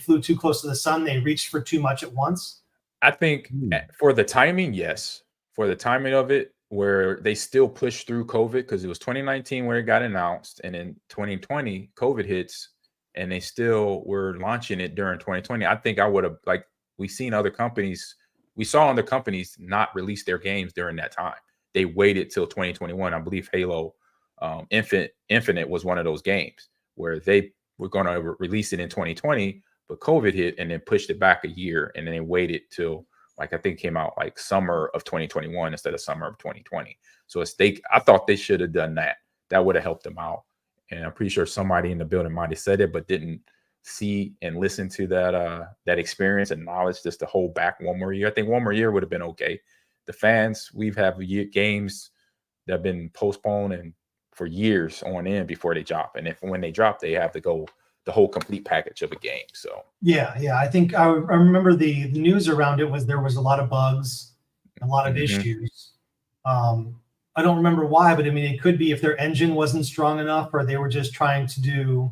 flew too close to the sun? They reached for too much at once? I think for the timing, yes. For the timing of it, where they still pushed through COVID, because it was 2019 where it got announced, and in 2020 COVID hits, and they still were launching it during 2020. I think I would have, we saw other companies not release their games during that time. They waited till 2021. I believe Halo Infinite was one of those games where they were going to release it in 2020, but COVID hit and then pushed it back a year, and then they waited till I think it came out summer of 2021 instead of summer of 2020. So I thought they should have done that. That would have helped them out. And I'm pretty sure somebody in the building might have said it, but didn't see and listen to that experience and knowledge just to hold back one more year. I think one more year would have been okay. The fans, we've had games that have been postponed and for years on end before they drop. And when they drop, they have to go the whole complete package of a game. So yeah, I think I remember the news around it was there was a lot of bugs, a lot of issues. I don't remember why, but I mean, it could be if their engine wasn't strong enough, or they were just trying to do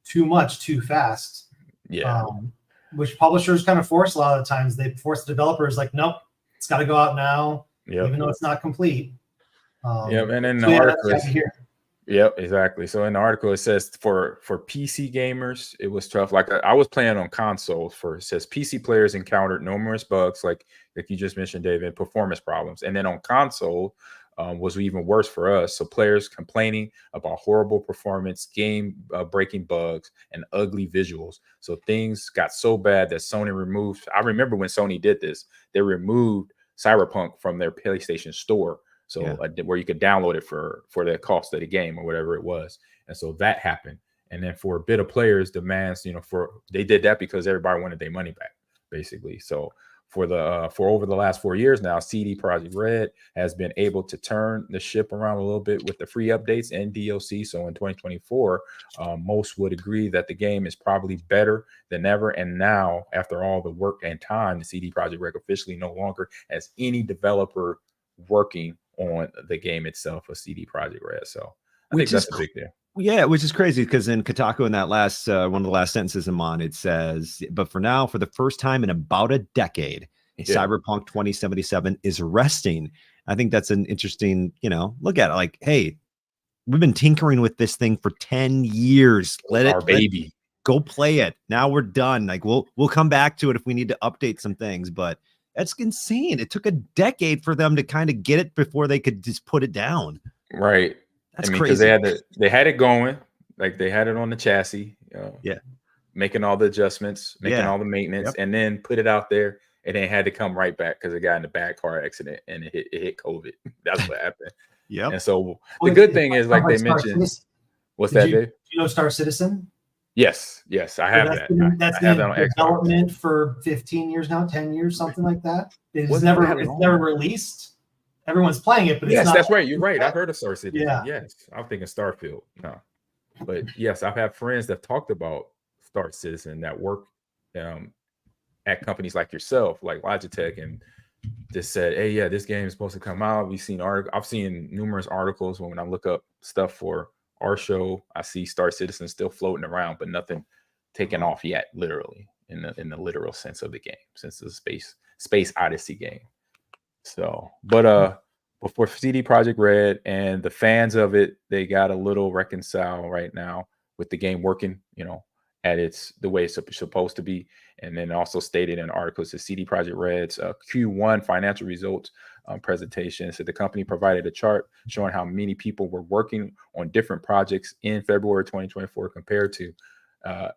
too much too fast. Yeah. Which publishers kind of force a lot of the times. They force the developers nope, it's got to go out now, even though it's not complete. And then the article here. Yep, exactly. So in the article, it says for PC gamers, it was tough. I was playing on console. It says PC players encountered numerous bugs, like you just mentioned, David, performance problems. And then on console was even worse for us. So players complaining about horrible performance, game breaking bugs, and ugly visuals. So things got so bad that Sony removed. I remember when Sony did this, they removed Cyberpunk from their PlayStation Store. So where you could download it for the cost of the game or whatever it was. And so that happened. And then for a bit of players, demands, they did that because everybody wanted their money back, basically. So for over the last 4 years now, CD Projekt Red has been able to turn the ship around a little bit with the free updates and DLC. So in 2024, most would agree that the game is probably better than ever. And now, after all the work and time, the CD Projekt Red officially no longer has any developer working on the game itself of CD Projekt Red. So I think that's a big deal. Yeah, which is crazy because in Kotaku, in that last one of the last sentences I'm on, it says, but for now, for the first time in about a decade, Cyberpunk 2077 is resting. I think that's an interesting, look at it. Like, hey, we've been tinkering with this thing for 10 years. Let it go play it. Now we're done. Like we'll come back to it if we need to update some things, but that's insane. It took a decade for them to kind of get it before they could just put it down. Right. That's crazy. because they had it going, like they had it on the chassis, making all the adjustments, making all the maintenance, and then put it out there, and then had to come right back because it got in a bad car accident and it hit COVID. That's what happened. And so the good thing is, like they mentioned, what's that, Dave? You know Star Citizen? Yes, I have that. That's been in development for 15 years now, 10 years, something like that. It's never released. Everyone's playing it, but it's not. That's right. You're right. I've heard of Star Citizen. Yeah. Yes, I'm thinking Starfield. No, but yes, I've had friends that talked about Star Citizen that work at companies like yourself, like Logitech, and just said, "Hey, yeah, this game is supposed to come out." I've seen numerous articles when I look up stuff for our show. I see Star Citizen still floating around, but nothing taken off yet, literally in the literal sense of the game, since it's a space odyssey game. So, but for CD Projekt Red and the fans of it, they got a little reconcile right now with the game working, at the way it's supposed to be. And then also stated in articles that CD Projekt Red's Q1 financial results presentation said the company provided a chart showing how many people were working on different projects in February 2024 compared to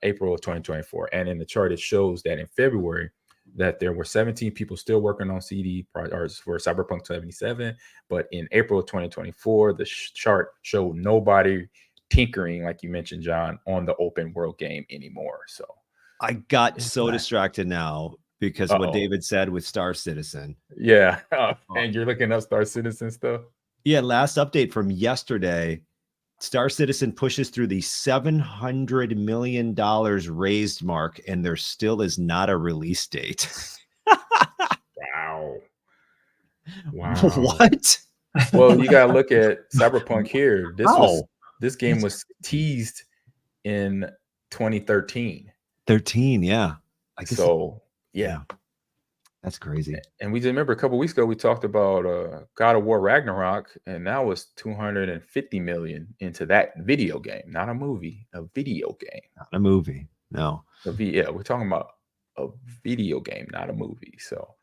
April of 2024. And in the chart, it shows that in February, that there were 17 people still working on CD or for Cyberpunk 77, but in April of 2024, the chart showed nobody tinkering, like you mentioned, John, on the open world game anymore. So I got so distracted now because what David said with Star Citizen. Yeah, and you're looking up Star Citizen stuff. Yeah, last update from yesterday. Star Citizen pushes through the $700 million raised mark, and there still is not a release date. Wow. What? Well, you gotta look at Cyberpunk here. This game was teased in 2013. 13, yeah. Yeah. That's crazy. And we remember a couple weeks ago we talked about God of War Ragnarok, and that was $250 million into that video game, not a movie, a video game. Not a movie, no. We're talking about a video game, not a movie. So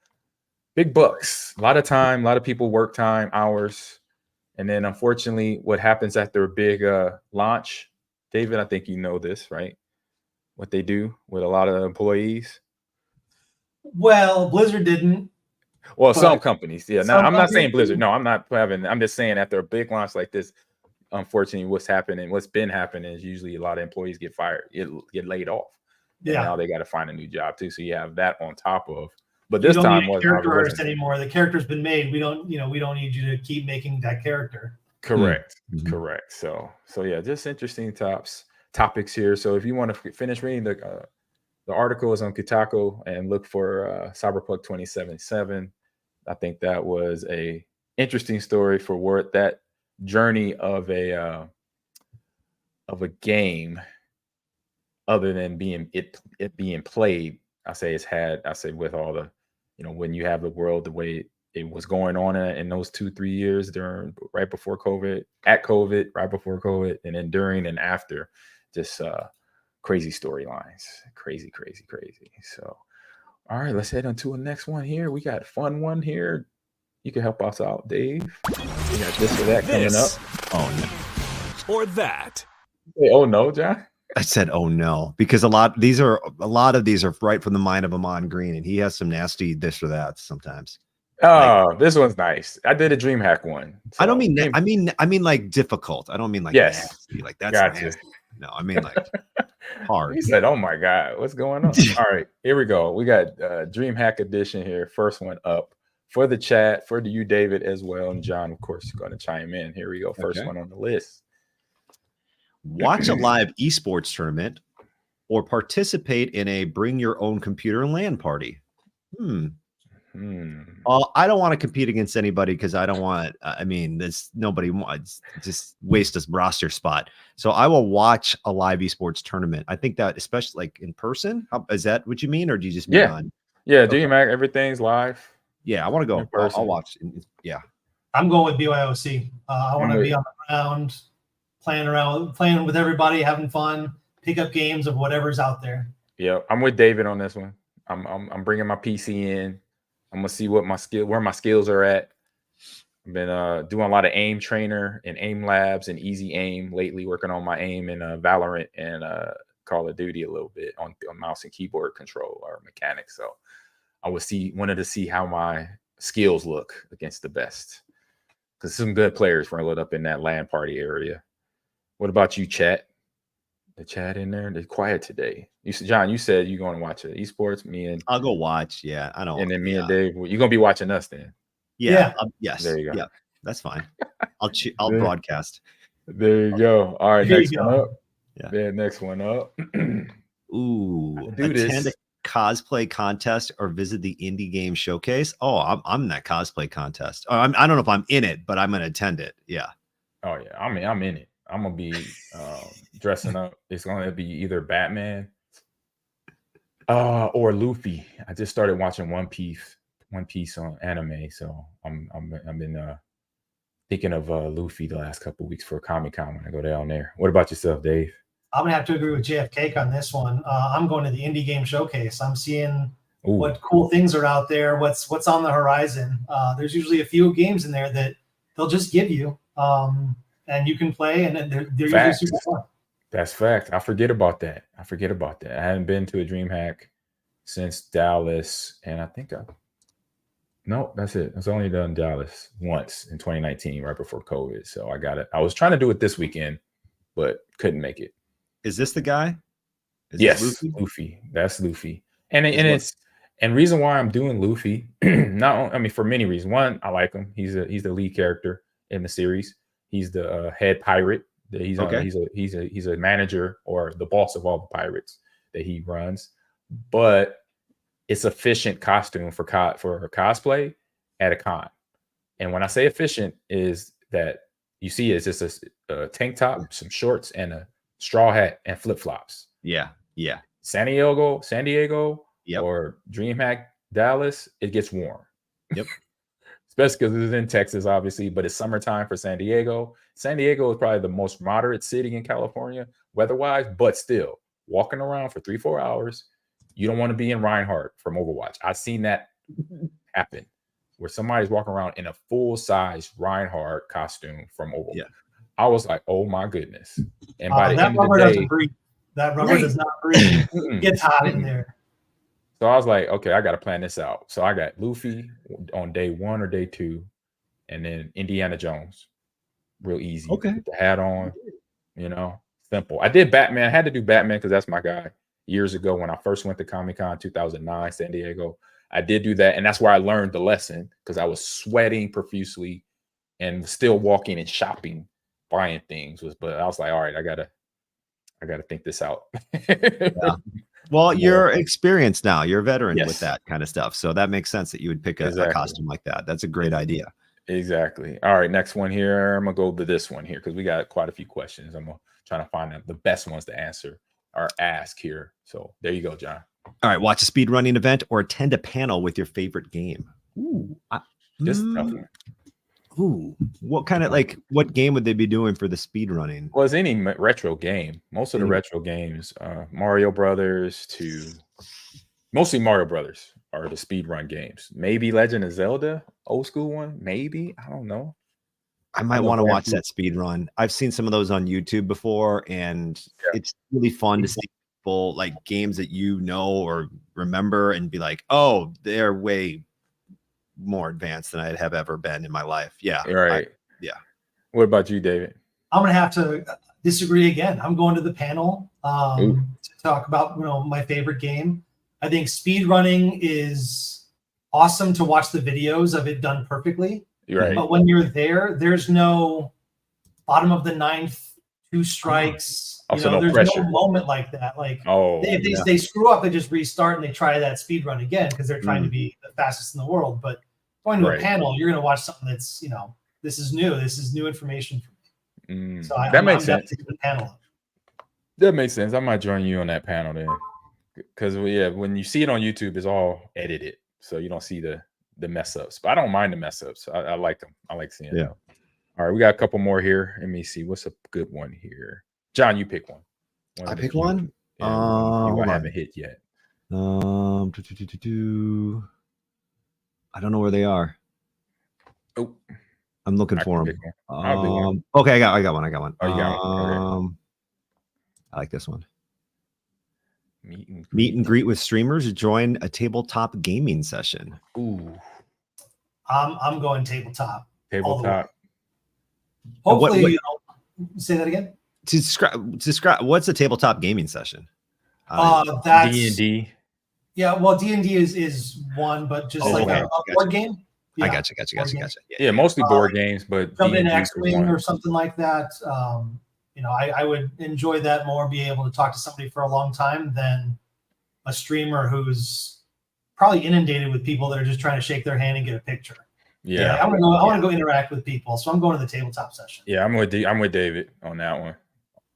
big bucks, a lot of time, a lot of people work time, hours, and then unfortunately, what happens after a big launch, David? I think you know this, right? What they do with a lot of employees. Well, Blizzard didn't. Well, some companies, yeah. Now, I'm not saying Blizzard. No, I'm just saying after a big launch like this, unfortunately, what's been happening is usually a lot of employees get fired, get laid off. Yeah. And now they got to find a new job too. So you have that on top of. But this time wasn't character artist anymore. The character's been made. We don't need you to keep making that character. Correct. Mm-hmm. Correct. So yeah, just interesting topics here. So if you want to finish reading the article is on Kotaku and look for Cyberpunk 2077. I think that was a interesting story for that journey of a game, other than it being played. I say with all the, when you have the world the way it was going on in those 2-3 years right before COVID, right before COVID, and then during and after, just crazy storylines, crazy. So, all right, let's head on to the next one here. We got a fun one here. You can help us out, Dave. We got this or that coming up. Oh no, or that. Hey, oh no, John. I said, oh no, because a lot of these are right from the mind of Ahman Green, and he has some nasty this or that sometimes. Oh, this one's nice. I did a DreamHack one. So I don't mean I mean like difficult. I don't mean like nasty. Like that's nasty. No, I mean like hard. He said, "Oh my God, what's going on?" All right, here we go. We got DreamHack Edition here. First one up for the chat, for you, David, as well, and John, of course, you're going to chime in. Here we go. First one on the list. Watch a live esports tournament or participate in a bring your own computer and LAN party. I don't want to compete against anybody because I don't want. I mean, there's nobody wants just waste this roster spot. So I will watch a live esports tournament. I think that, especially like in person. Is that what you mean, or do you just mean on? Yeah, okay. DreamHack, everything's live. Yeah, I want to go. I'll watch. Yeah, I'm going with BYOC. I want to be on the ground, playing with everybody, having fun, pick up games of whatever's out there. Yeah, I'm with David on this one. I'm bringing my PC in. I'm gonna see what where my skills are at. I've been doing a lot of aim trainer and aim labs and easy aim lately, working on my aim in Valorant and Call of Duty a little bit on mouse and keyboard control or mechanics. So I wanted to see how my skills look against the best, because some good players rolled up in that LAN party area. What about you, chat? The chat in there, they're quiet today. John, you said you're going to watch it. Esports, me and I'll go watch. Yeah, I don't. And then me and Dave, you're gonna be watching us then. Yeah. Yes. There you go. Yeah, that's fine. I'll broadcast. There you go. All right, next one up. Yeah, next one up. Ooh, attend a cosplay contest or visit the indie game showcase. Oh, I'm in that cosplay contest. I don't know if I'm in it, but I'm gonna attend it. Yeah. Oh yeah, I mean, I'm in it. I'm gonna be dressing up. It's gonna be either Batman or Luffy. I just started watching One Piece on anime, so I've been thinking of Luffy the last couple of weeks for Comic-Con when I go down there. What about yourself, Dave? I'm gonna have to agree with JFK on this one. I'm going to the indie game showcase. I'm seeing what cool things are out there. What's on the horizon. There's usually a few games in there that they'll just give you. And you can play, and they're usually super fun. That's fact. I forget about that. I hadn't been to a DreamHack since Dallas, and I think that's it. It's only done Dallas once in 2019, right before COVID. So I got it. I was trying to do it this weekend, but couldn't make it. Is this the guy? Yes, Luffy. That's Luffy. And reason why I'm doing Luffy, for many reasons. One, I like him. He's the lead character in the series. He's the head pirate. He's a manager or the boss of all the pirates that he runs. But it's efficient costume for cosplay at a con. And when I say efficient, is that you see it's just a tank top, some shorts, and a straw hat and flip flops. Yeah. San Diego, yep. Or DreamHack Dallas, it gets warm. Yep. Especially because it's in Texas, obviously, but it's summertime for San Diego. San Diego is probably the most moderate city in California, weather-wise, but still, walking around for 3-4 hours, you don't want to be in Reinhardt from Overwatch. I've seen that happen, where somebody's walking around in a full-size Reinhardt costume from Overwatch. Yeah. I was like, oh my goodness. And by the end of the day, doesn't breathe. That rubber does not breathe. It gets hot in there. So I was like, okay, I got to plan this out. So I got Luffy on day 1 or day 2, and then Indiana Jones. Real easy. Okay. Put the hat on, simple. I did Batman. I had to do Batman because that's my guy. Years ago when I first went to Comic-Con 2009, San Diego, I did do that. And that's where I learned the lesson, because I was sweating profusely and still walking and shopping, buying things. But I was like, all right, I gotta think this out. Yeah. Well, you're experienced now. You're a veteran with that kind of stuff. So that makes sense that you would pick a costume like that. That's a great idea. Exactly. All right, next one here. I'm going to go to this one here because we got quite a few questions. I'm going to try to find the best ones to answer or ask here. So there you go, John. All right, watch a speedrunning event or attend a panel with your favorite game. Ooh, just tough one. Ooh, what kind of what game would they be doing for the speed running? Well, it's any retro game. Most of the retro games, Mario Brothers mostly Mario Brothers are the speed run games. Maybe Legend of Zelda, old school one. Maybe, I don't know. I might want to watch that speed run. I've seen some of those on YouTube before, and it's really fun to see people games that or remember and be like, oh, they're way more advanced than I'd have ever been in my life. Yeah. Right. What about you, David? I'm going to have to disagree again. I'm going to the panel to talk about, my favorite game. I think speedrunning is awesome to watch the videos of it done perfectly. Right. But when you're there, there's no bottom of the 9th 2 strikes. Also, You know, no there's pressure. no moment like that. Like, yeah. they screw up, they just restart and they try that speed run again because they're trying to be the fastest in the world. But going to a panel, you're going to watch something that's, you know, this is new. This is new information for me. So that makes sense. The panel. That makes sense. I might join you on that panel then, because when you see it on YouTube, it's all edited, so you don't see the mess ups. But I don't mind the mess ups. I like them. I like seeing them. All right, we got a couple more here. Let me see. What's a good one here? John, you pick one. I pick one. I haven't hit yet. I don't know where they are. Oh, I'm looking for them. Okay, I got one. Oh, you got one. Okay. I like this one. Meet and greet with streamers. Join a tabletop gaming session. Ooh. I'm going tabletop. Tabletop. Hopefully, say that again. Describe what's a tabletop gaming session? That's D&D. Yeah, well, D&D is one, but just a board game. Yeah, I gotcha. Yeah, mostly board games, but something X-Wing or something like that. You know, I would enjoy that more, be able to talk to somebody for a long time than a streamer who's probably inundated with people that are just trying to shake their hand and get a picture. Yeah, I want to go interact with people, so I'm going to the tabletop session. Yeah, I'm with David on that one.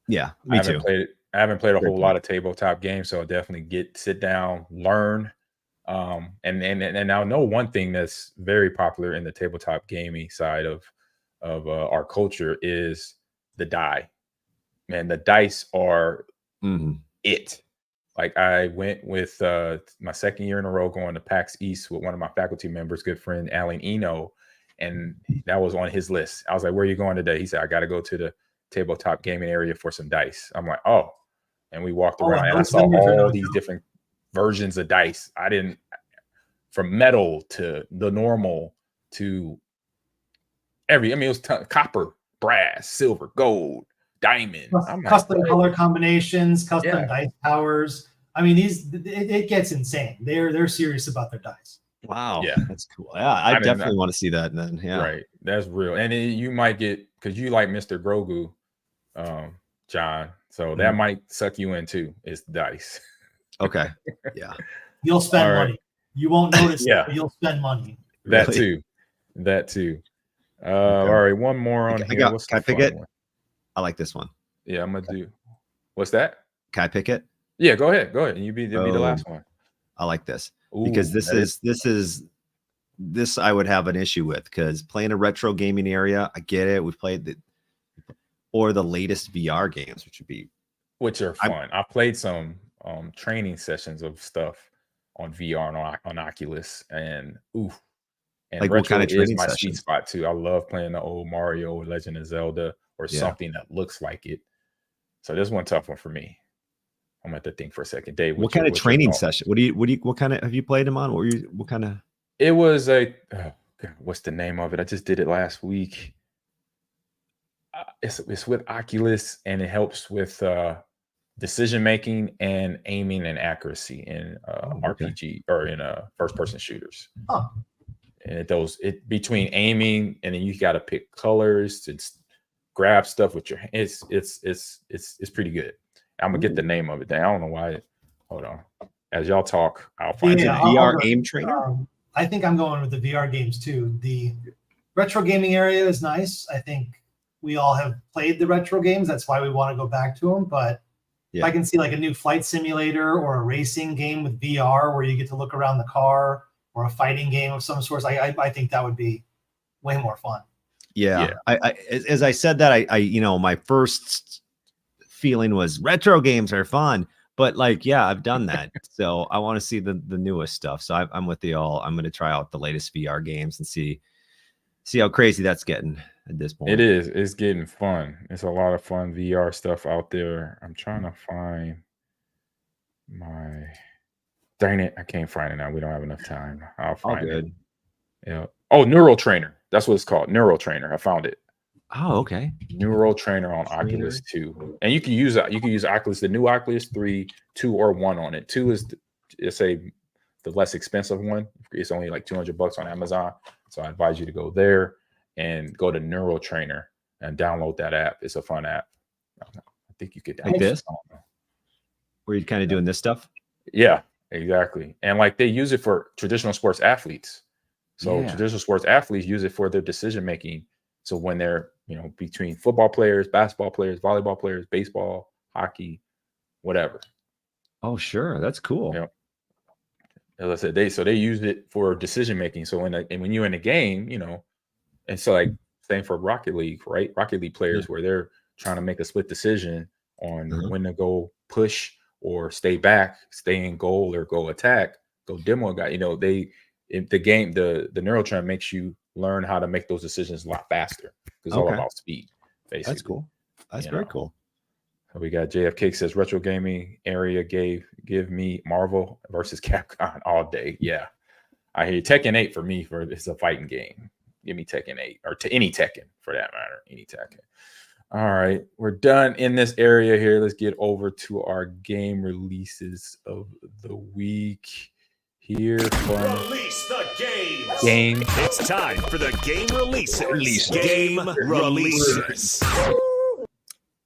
Yeah, me too. I haven't played a whole lot of tabletop games, so I'll definitely sit down, learn. And I know one thing that's very popular in the tabletop gaming side of our culture is the die. Man, the dice are it. Like, I went with my second year in a row going to PAX East with one of my faculty members, good friend Alan Eno, and that was on his list. I was like, "Where are you going today?" He said, "I got to go to the tabletop gaming area for some dice." I'm like, "Oh," and we walked around and I saw all these different versions of dice. From metal to the normal to it was copper, brass, silver, gold, diamond, custom color combinations, custom dice powers. I mean, it gets insane. They're serious about their dice. Wow, yeah, that's cool. Yeah, I definitely want to see that then. Yeah, right, that's real. And you might get, because you like Mr. Grogu, John, so that might suck you in too. It's dice. Okay, yeah, you'll spend money. You won't notice. But you'll spend money. That too. All right, one more on here. Can I pick it? I like this one. Yeah, I'm gonna do. What's that? Can I pick it? Yeah, go ahead. And you be the last one. I like this because this I would have an issue with, because playing a retro gaming area, I get it. We've played the latest VR games, which are fun. I played some training sessions of stuff on VR on Oculus, and and like, retro what kind of training is my sessions? sweet spot too. I love playing the old Mario or Legend of Zelda or something that looks like it. So this one tough one for me. I'm gonna have to think for a second. Dave, what kind of training session? What kind of have you played them on? What kind of? It was what's the name of it? I just did it last week. It's with Oculus, and it helps with decision making and aiming and accuracy in RPG or in first person shooters. And it between aiming and then you got to pick colors to grab stuff with your hands. It's pretty good. I'm gonna get the name of it. I don't know why. Hold on. As y'all talk, I'll find it. VR aim trainer. I think I'm going with the VR games too. The retro gaming area is nice. I think we all have played the retro games. That's why we want to go back to them. But if I can see like a new flight simulator or a racing game with VR where you get to look around the car, or a fighting game of some sort, I think that would be way more fun. Yeah. I as I said that, I my first feeling was retro games are fun, but I've done that. So I want to see the newest stuff. So I'm with you all. I'm going to try out the latest VR games and see how crazy that's getting at this point. It is. It's getting fun. It's a lot of fun VR stuff out there. I'm trying to find dang it, I can't find it now. We don't have enough time. I'll find it. Yeah. Oh, Neural Trainer. That's what it's called. Neural Trainer. I found it. Oh, okay. Neural Trainer on Oculus 2. And you can use Oculus, the new Oculus 3, 2, or 1 on it. 2 is the less expensive one. It's only like $200 on Amazon. So I advise you to go there and go to Neural Trainer and download that app. It's a fun app. think you could like this. Where you're kind of doing this stuff. Yeah, exactly. And like they use it for traditional sports athletes. So traditional sports athletes use it for their decision making. So when they're, between football players, basketball players, volleyball players, baseball, hockey, whatever. Oh, sure. That's cool. Yeah. As I said, they use it for decision making. So when you're in a game, and so like same for Rocket League, right? Rocket League players where they're trying to make a split decision on when to go push or stay back, stay in goal or go attack, go demo a guy. The game, the neurotrain makes you learn how to make those decisions a lot faster. It's all about speed, basically. That's cool. That's very cool. So we got JFK says retro gaming area give me Marvel versus Capcom all day. Yeah. I hear you. Tekken 8 for me it's a fighting game. Give me Tekken 8 or to any Tekken for that matter. Any Tekken. All right. We're done in this area here. Let's get over to our game releases of the week. Here Release the game. It's time for the game releases. Game releases.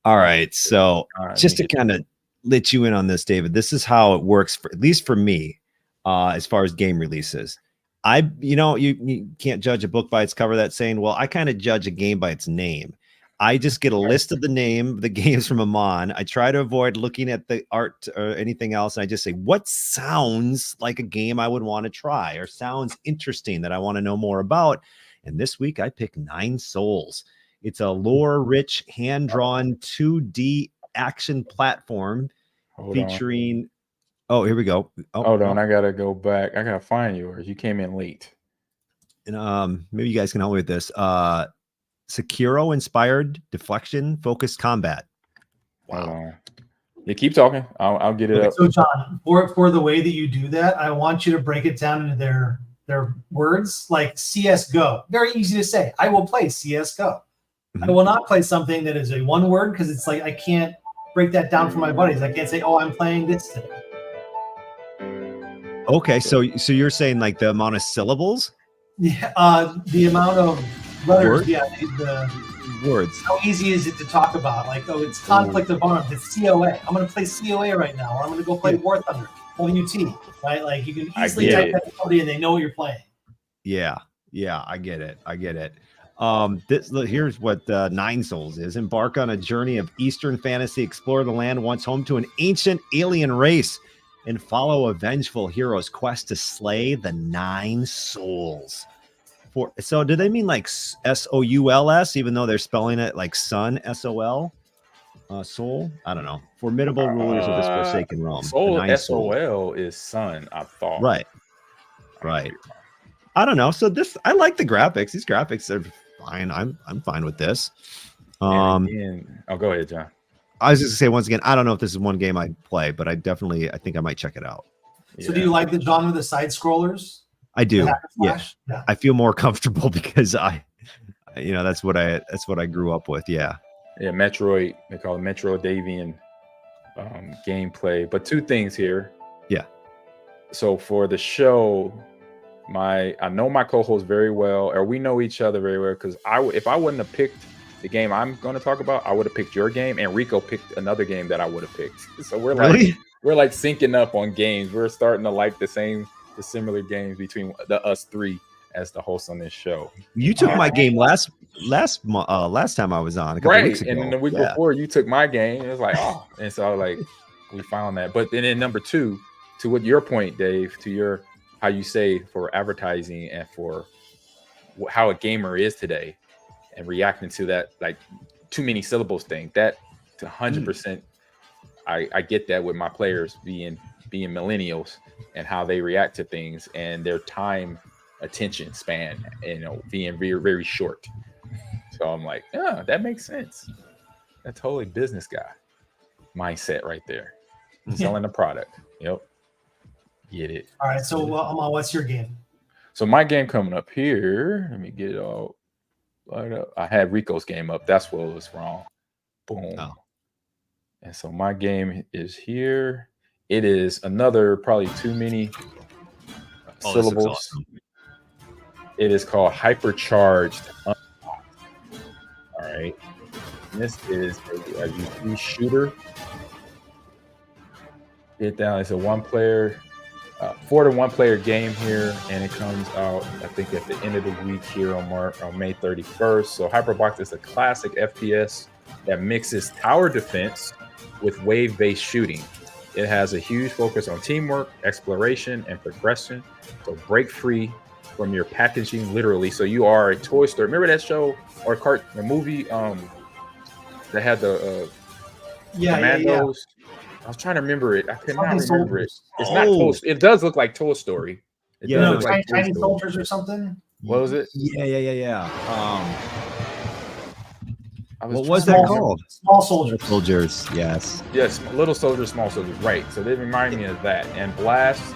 All right. So just to kind of let you in on this, David, this is how it works at least for me, as far as game releases. You can't judge a book by its cover. That saying, well, I kind of judge a game by its name. I just get a list of the name of the games from Ahman. I try to avoid looking at the art or anything else. And I just say, what sounds like a game I would want to try or sounds interesting that I want to know more about? And this week I picked 9 Souls. It's a lore-rich, hand-drawn 2D action platform featuring... Oh, here we go. Hold on. I got to go back. I got to find yours. You came in late. And maybe you guys can help me with this. Sekiro-inspired deflection-focused combat. Wow. You keep talking. I'll get it up. So, John, for the way that you do that, I want you to break it down into their words, like CSGO. Very easy to say. I will play CSGO. I will not play something that is a one word because it's like I can't break that down for my buddies. I can't say, "Oh, I'm playing this today." Okay, so you're saying like the amount of syllables? Yeah, the amount of letters. Word? Yeah, the words. How easy is it to talk about? Like, oh, it's conflict of arms. It's COA. I'm going to play COA right now, or I'm going to go play War Thunder, WT. Right? Like you can easily type that to somebody and they know what you're playing. Yeah, I get it. Here's what 9 Souls is. Embark on a journey of Eastern fantasy, explore the land once home to an ancient alien race, and follow a vengeful hero's quest to slay the 9 souls. So do they mean like SOULS, even though they're spelling it like sun, SOL? Soul? I don't know. Formidable rulers of this forsaken realm. Soul, SOL is sun, I thought. Right. I don't know. So I like the graphics. These graphics are fine. I'm fine with this. Go ahead, John. I was just gonna say once again, I don't know if this is one game I'd play, but I think I might check it out. So do you like the genre of the side scrollers? I do. Yeah. I feel more comfortable because that's what I grew up with. Yeah. Yeah, Metroid. They call it Metroidavian gameplay. But 2 things here. Yeah. So for the show, I know my co-host very well, or we know each other very well, because if I wouldn't have picked the game I'm going to talk about, I would have picked your game, and Rico picked another game that I would have picked. So we're like syncing up on games. We're starting to like the similar games between us 3 as the host on this show. You took my game last time I was on a couple weeks ago. And then the week before you took my game. It was like, oh, and so like we found that. But then in number 2, to what your point, Dave, to how you say for advertising and for how a gamer is today, and reacting to that like too many syllables thing, that to 100%, I get that with my players being millennials and how they react to things and their time attention span, being very, very short. So I'm like, yeah, that makes sense. That's totally business guy mindset right there. Selling the product. Yep. Get it. All right. So what's your game? So my game coming up here, let me get it all light up. I had Rico's game up. That's what was wrong. Boom. Oh. And so my game is here. It is another probably too many syllables. Awesome. It is called Hypercharged. All right. This is a UC shooter. Get down. It's a 1-player, 4-to-1-player game here, and it comes out, I think, at the end of the week here on May 31st. So Hyperbox is a classic FPS that mixes tower defense with wave-based shooting. It has a huge focus on teamwork, exploration, and progression. So break free from your packaging, literally. So you are a Toy Story. Remember that show or the movie that had the commandos? I was trying to remember it. I could not remember it. It's not Toy. It does look like Toy Story. It does look like Tiny Soldiers or something. What was it? Yeah. What was that called? Small Soldiers. Soldiers, yes. Yes, Little Soldiers, Small Soldiers. Right. So they remind me of that. And blast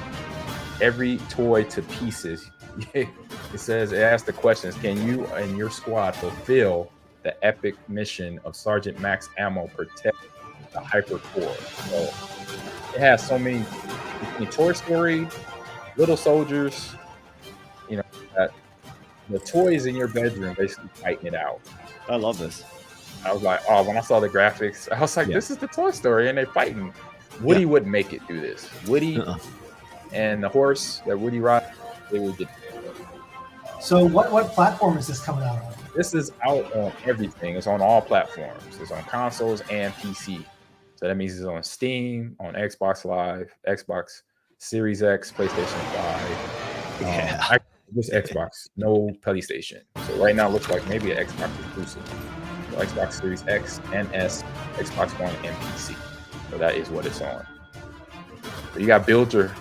every toy to pieces. It asks the questions: can you and your squad fulfill the epic mission of Sergeant Max Ammo protect the hypercore? So it has so many between Toy Story, Little Soldiers, that the toys in your bedroom basically fighting it out. I love this. I was like, when I saw the graphics, I was like, this is the Toy Story, and they're fighting. Woody wouldn't make it do this. Woody and the horse that Woody rides, they would get. So what platform is this coming out on? This is out on everything. It's on all platforms. It's on consoles and PC. So that means it's on Steam, on Xbox Live, Xbox Series X, PlayStation 5. Just Xbox, no PlayStation. So right now it looks like maybe an Xbox exclusive. So Xbox Series X and S, Xbox One, and PC. So that is what it's on. So you got build your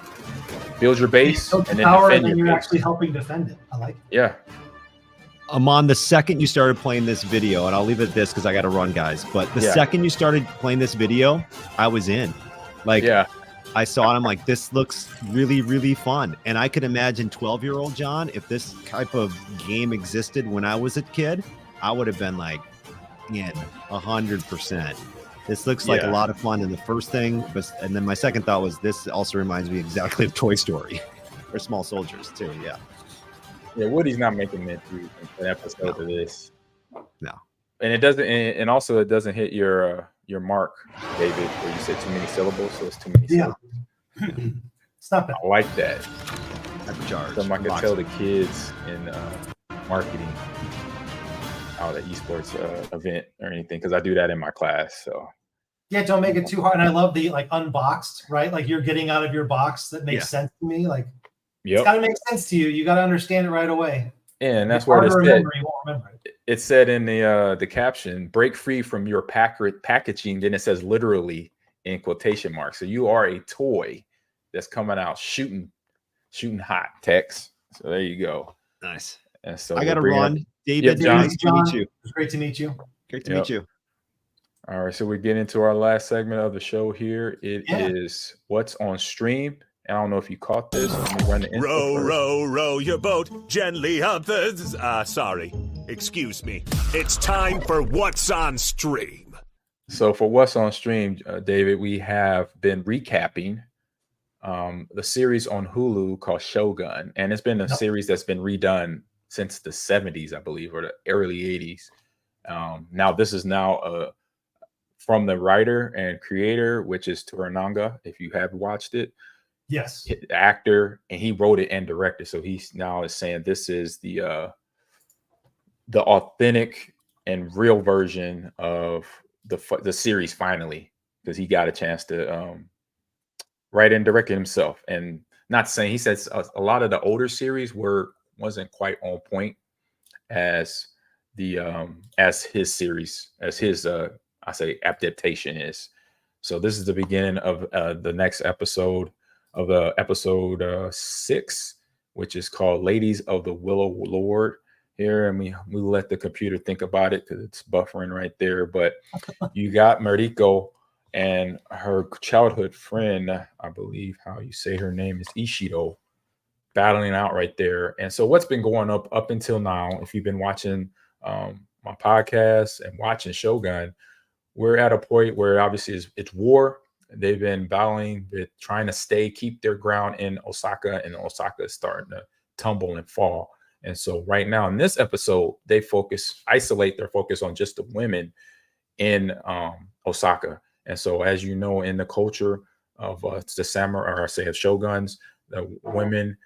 base and then defend your you're base. Actually helping defend it. I like it. Yeah. Amon, the second you started playing this video, and I'll leave it at this because I got to run, guys. But the second you started playing this video, I was in. I saw it. I'm like, this looks really, really fun. And I could imagine 12-year-old John, if this type of game existed when I was a kid, I would have been like, 100%. This looks like a lot of fun. And the first thing, and then my second thought was, this also reminds me exactly of Toy Story or Small Soldiers too. Yeah. Yeah, Woody's not making it through an episode of this. No. And it doesn't, and also it doesn't hit your mark, David, where you said too many syllables, so it's too many syllables. It's not bad. I like that. Hypercharge. So I can tell the kids in marketing the esports event or anything, because I do that in my class. So don't make it too hard. And I love the unboxed, right? Like you're getting out of your box. That makes sense to me. Like it's got to make sense to you. You got to understand it right away. Yeah, and that's where it said. You won't remember it. It said in the caption, "Break free from your packaging." Then it says literally in quotation marks. So you are a toy that's coming out shooting hot, Tex. So there you go. Nice. And so I got to run. David, nice to meet you. It's great to meet you. Great to meet you. All right, so we get into our last segment of the show here. It is what's on stream. And I don't know if you caught this. Let me run the intro first. Row your boat gently up the... sorry. Excuse me. It's time for what's on stream. So for what's on stream, David, we have been recapping the series on Hulu called Shogun. And it's been a series that's been redone since the 70s, I believe, or the early 80s. Now, this is from the writer and creator, which is Toranaga, if you have watched it. Yes. The actor, and he wrote it and directed. So he's now is saying this is the authentic and real version of the series finally, because he got a chance to write and direct it himself. And not saying, he says a lot of the older series wasn't quite on point as his series, as his adaptation is. So this is the beginning of the next episode of episode 6, which is called Ladies of the Willow Lord here. And we let the computer think about it because it's buffering right there. But you got Mariko and her childhood friend, I believe how you say her name is Ishido, battling out right there. And so what's been going up until now, if you've been watching my podcast and watching Shogun, we're at a point where obviously it's war. They've been battling with trying to keep their ground in Osaka, and Osaka is starting to tumble and fall. And so right now in this episode, they isolate their focus on just the women in Osaka. And so, as you know, in the culture of the samurai, or I say of shoguns, the women,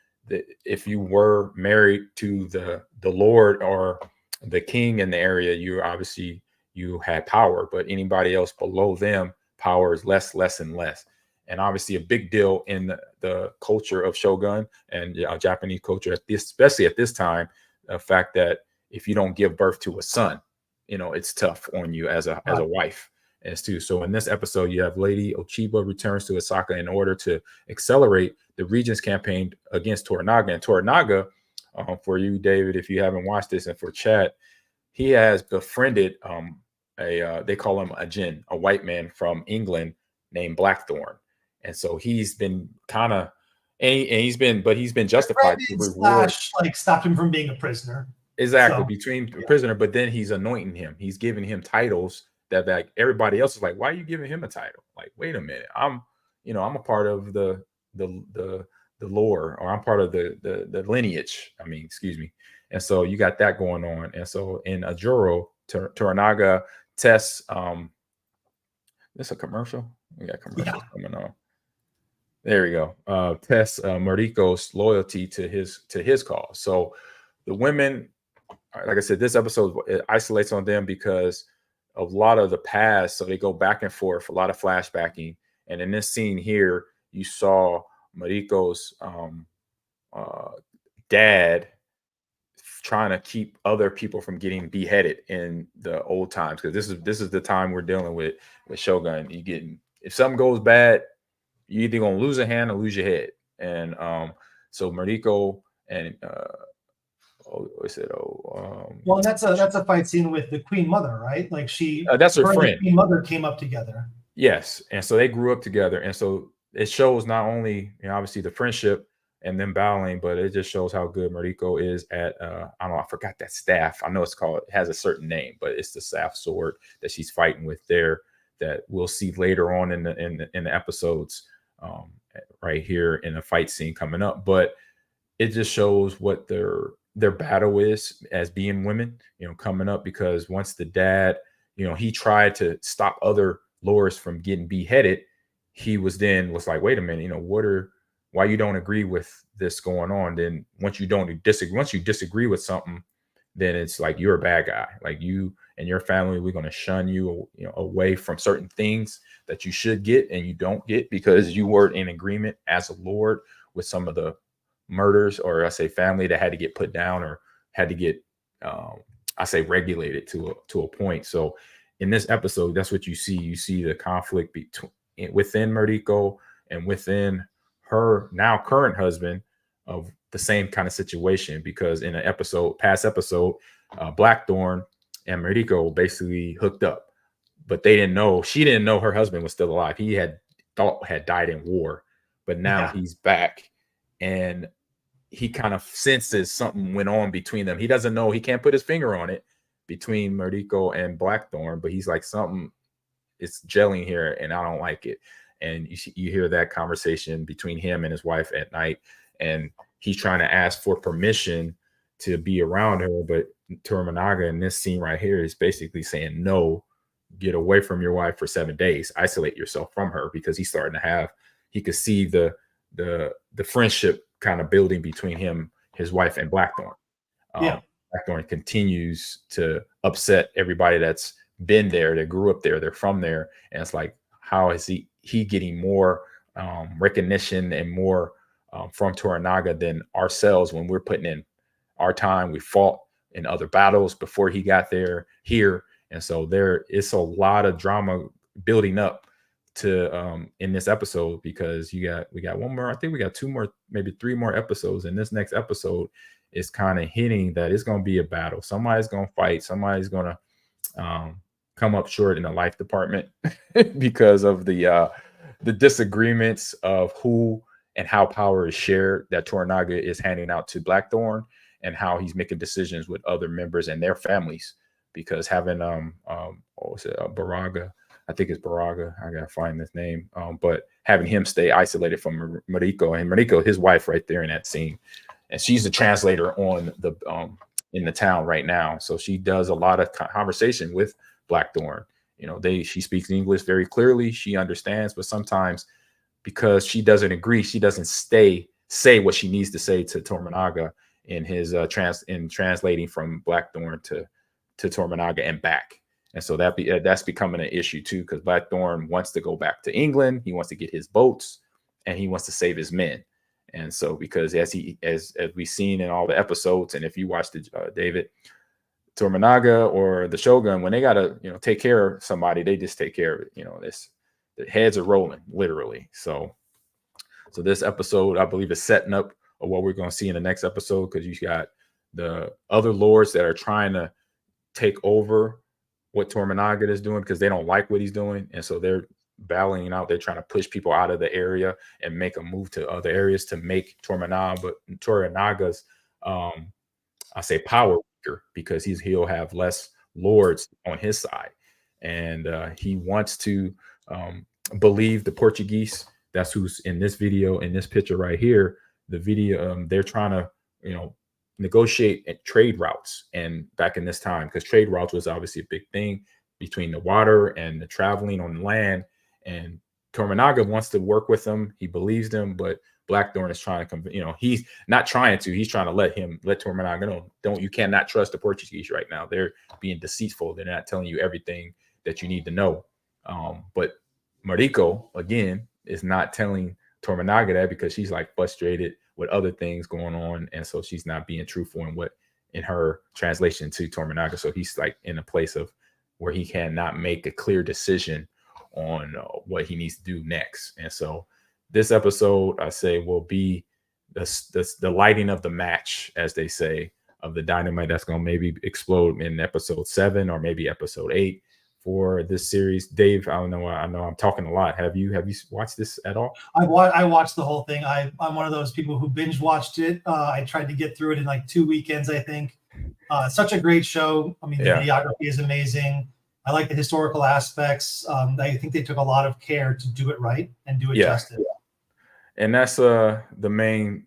if you were married to the lord or the king in the area, you had power, but anybody else below them, power is less and less. And obviously a big deal in the culture of shogun and Japanese culture, especially at this time, the fact that if you don't give birth to a son, it's tough on you as a wife. As too. So in this episode, you have Lady Ochiba returns to Osaka in order to accelerate the region's campaign against Toranaga. And Toranaga, for you, David, if you haven't watched this, and for chat, he has befriended they call him a Jin, a white man from England named Blackthorn. And so he's been kind of, he's been justified to reward. Like stopped him from being a prisoner. Exactly, between prisoner, but then he's anointing him. He's giving him titles that like everybody else is like, why are you giving him a title? Like, wait a minute, I'm a part of the lore, or I'm part of the lineage. I mean, excuse me. And so you got that going on. And so in Ajuro, Toranaga tests. This a commercial? We got commercials coming on. There we go. Tests Mariko's loyalty to his cause. So the women, like I said, this episode isolates on them because of a lot of the past. So they go back and forth, a lot of flashbacking. And in this scene here, you saw Mariko's dad trying to keep other people from getting beheaded in the old times, because this is the time we're dealing with Shogun. If something goes bad, you're either gonna lose a hand or lose your head. And so Mariko and well, that's a fight scene with the Queen Mother, right? Like that's her friend. The Queen Mother came up together. Yes, and so they grew up together, and so it shows not only obviously the friendship and them battling, but it just shows how good Mariko is at I don't know, I forgot that staff. I know it has a certain name, but it's the staff sword that she's fighting with there that we'll see later on in the episodes, right here in a fight scene coming up. But it just shows what their battle is as being women, coming up, because once the dad, he tried to stop other lords from getting beheaded, he was like, wait a minute, why you don't agree with this going on? Then once you disagree with something, then it's like you're a bad guy. Like you and your family, we're going to shun you, away from certain things that you should get and you don't get because you weren't in agreement as a lord with some of the murders, or I say family that had to get put down or had to get regulated to a point. So in this episode, that's what you see. You see the conflict within Mariko and within her now current husband of the same kind of situation, because in an past episode, Blackthorn and Mariko basically hooked up, but she didn't know her husband was still alive. He had died in war, but now he's back, and he kind of senses something went on between them. He doesn't know, he can't put his finger on it between Mariko and Blackthorn, but he's like, something is gelling here and I don't like it. And you hear that conversation between him and his wife at night, and he's trying to ask for permission to be around her, but Toranaga in this scene right here is basically saying, no, get away from your wife for 7 days, isolate yourself from her, because he could see the friendship kind of building between his wife and Blackthorn. Blackthorn continues to upset everybody that's been there, that grew up there, they're from there, and it's like, how is he getting more recognition and more from Toranaga than ourselves when we're putting in our time? We fought in other battles before he got here, and so there is a lot of drama building up to in this episode, because we got one more, I think we got 2 more, maybe 3 more episodes, and this next episode is kind of hinting that it's going to be a battle. Somebody's going to fight, somebody's going to come up short in the life department because of the disagreements of who and how power is shared that Toranaga is handing out to Blackthorn, and how he's making decisions with other members and their families, because having Baraga, I think it's Baraga, I gotta find this name, but having him stay isolated from Mariko, and Mariko, his wife, right there in that scene, and she's the translator on in the town right now, so she does a lot of conversation with Blackthorn, she speaks English very clearly. She understands, but sometimes because she doesn't agree, she doesn't say what she needs to say to Torminaga in his translating from Blackthorn to Torminaga and back. And so that's becoming an issue too, because Blackthorn wants to go back to England. He wants to get his boats and he wants to save his men. And so because as we've seen in all the episodes, and if you watched David, Torminaga or the Shogun, when they gotta take care of somebody, they just take care of it. The heads are rolling literally. So this episode, I believe, is setting up what we're going to see in the next episode, because you got the other lords that are trying to take over what Torminaga is doing because they don't like what he's doing, and so they're battling out. They're trying to push people out of the area and make them move to other areas to make Torminaga's I say power weaker, because he'll have less lords on his side, and he wants to believe the Portuguese. That's who's in this video, in this picture right here. The video, they're trying to negotiate trade routes, and back in this time, because trade routes was obviously a big thing between the water and the traveling on land. And Torminaga wants to work with them. He believes them, but Blackthorn is trying to he's not trying to. He's trying to let Torminaga know, you cannot trust the Portuguese right now. They're being deceitful. They're not telling you everything that you need to know. But Mariko, again, is not telling Torminaga that, because she's like frustrated with other things going on, and so she's not being truthful in her translation to Torminaga. So he's like in a place of where he cannot make a clear decision on what he needs to do next. And so this episode, I say, will be the lighting of the match, as they say, of the dynamite that's going to maybe explode in episode 7 or maybe episode 8 for this series. Dave, I know I'm talking a lot. Have you watched this at all? I watched the whole thing. I'm one of those people who binge watched it. I tried to get through it in like 2 weekends, I think. Such a great show. I mean, the videography is amazing. I like the historical aspects. I think they took a lot of care to do it right and do it justice. And that's the main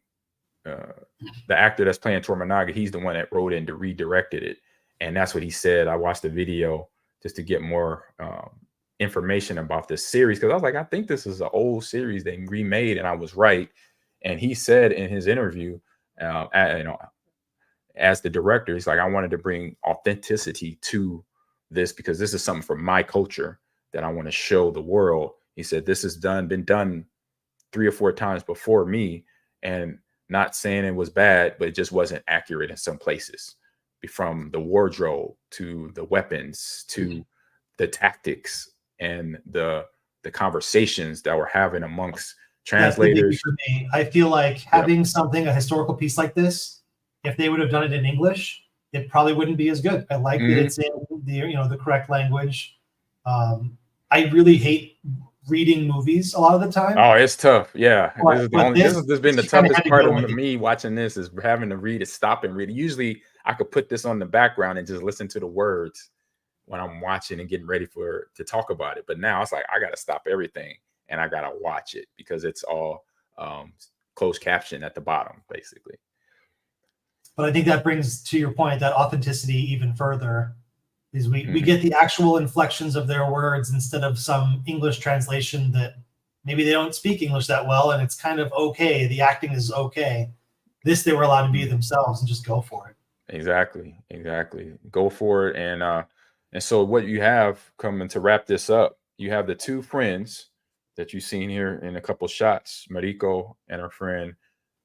the actor that's playing Torminaga. He's the one that wrote it and redirected it, and that's what he said. I watched the video just to get more information about this series, because I was like, I think this is an old series they remade, and I was right. And he said in his interview, as the director, he's like, I wanted to bring authenticity to this, because this is something from my culture that I want to show the world. He said, this has been done 3 or 4 times before me, and not saying it was bad, but it just wasn't accurate in some places, from the wardrobe to the weapons to the tactics and the conversations that we're having amongst translators. For me, I feel like having a historical piece like this, if they would have done it in English, it probably wouldn't be as good. I like that it's in the correct language. I really hate reading movies a lot of the time. Oh, it's tough. Yeah. This has been the toughest part of me watching this, is having to read it, stop and read it. Usually I could put this on the background and just listen to the words when I'm watching and getting ready to talk about it. But now it's like, I got to stop everything and I got to watch it, because it's all closed caption at the bottom, basically. But I think that brings to your point that authenticity even further, is we get the actual inflections of their words instead of some English translation that maybe they don't speak English that well, and it's kind of okay. The acting is okay. This, they were allowed to be themselves and just go for it. Exactly. Go for it. And so what you have coming to wrap this up, you have the 2 friends that you've seen here in a couple shots, Mariko and her friend,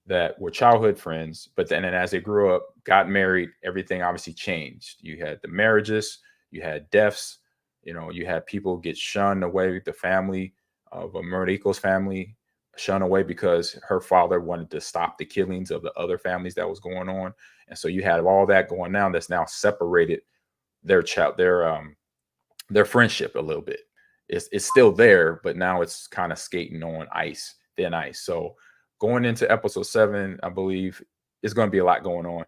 that were childhood friends, but then as they grew up, got married, everything obviously changed. You had the marriages, you had deaths, you had people get shunned away. The family of Mariko's family shunned away because her father wanted to stop the killings of the other families that was going on. And so you had all that going on that's now separated their friendship a little bit. It's still there, but now it's kind of skating on thin ice. So going into episode 7, I believe it's going to be a lot going on.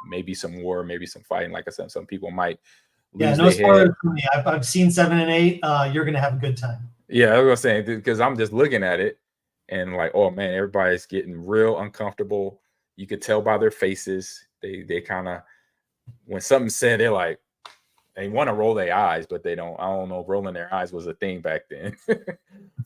Maybe some war, maybe some fighting. Like I said, some people might lose no spoilers for me. I've seen 7 and 8. You're going to have a good time. Yeah, I was going to say, because I'm just looking at it and like, oh man, everybody's getting real uncomfortable. You could tell by their faces. They kind of, when something's said, they're like, They want to roll their eyes, but they don't. I don't know if rolling their eyes was a thing back then.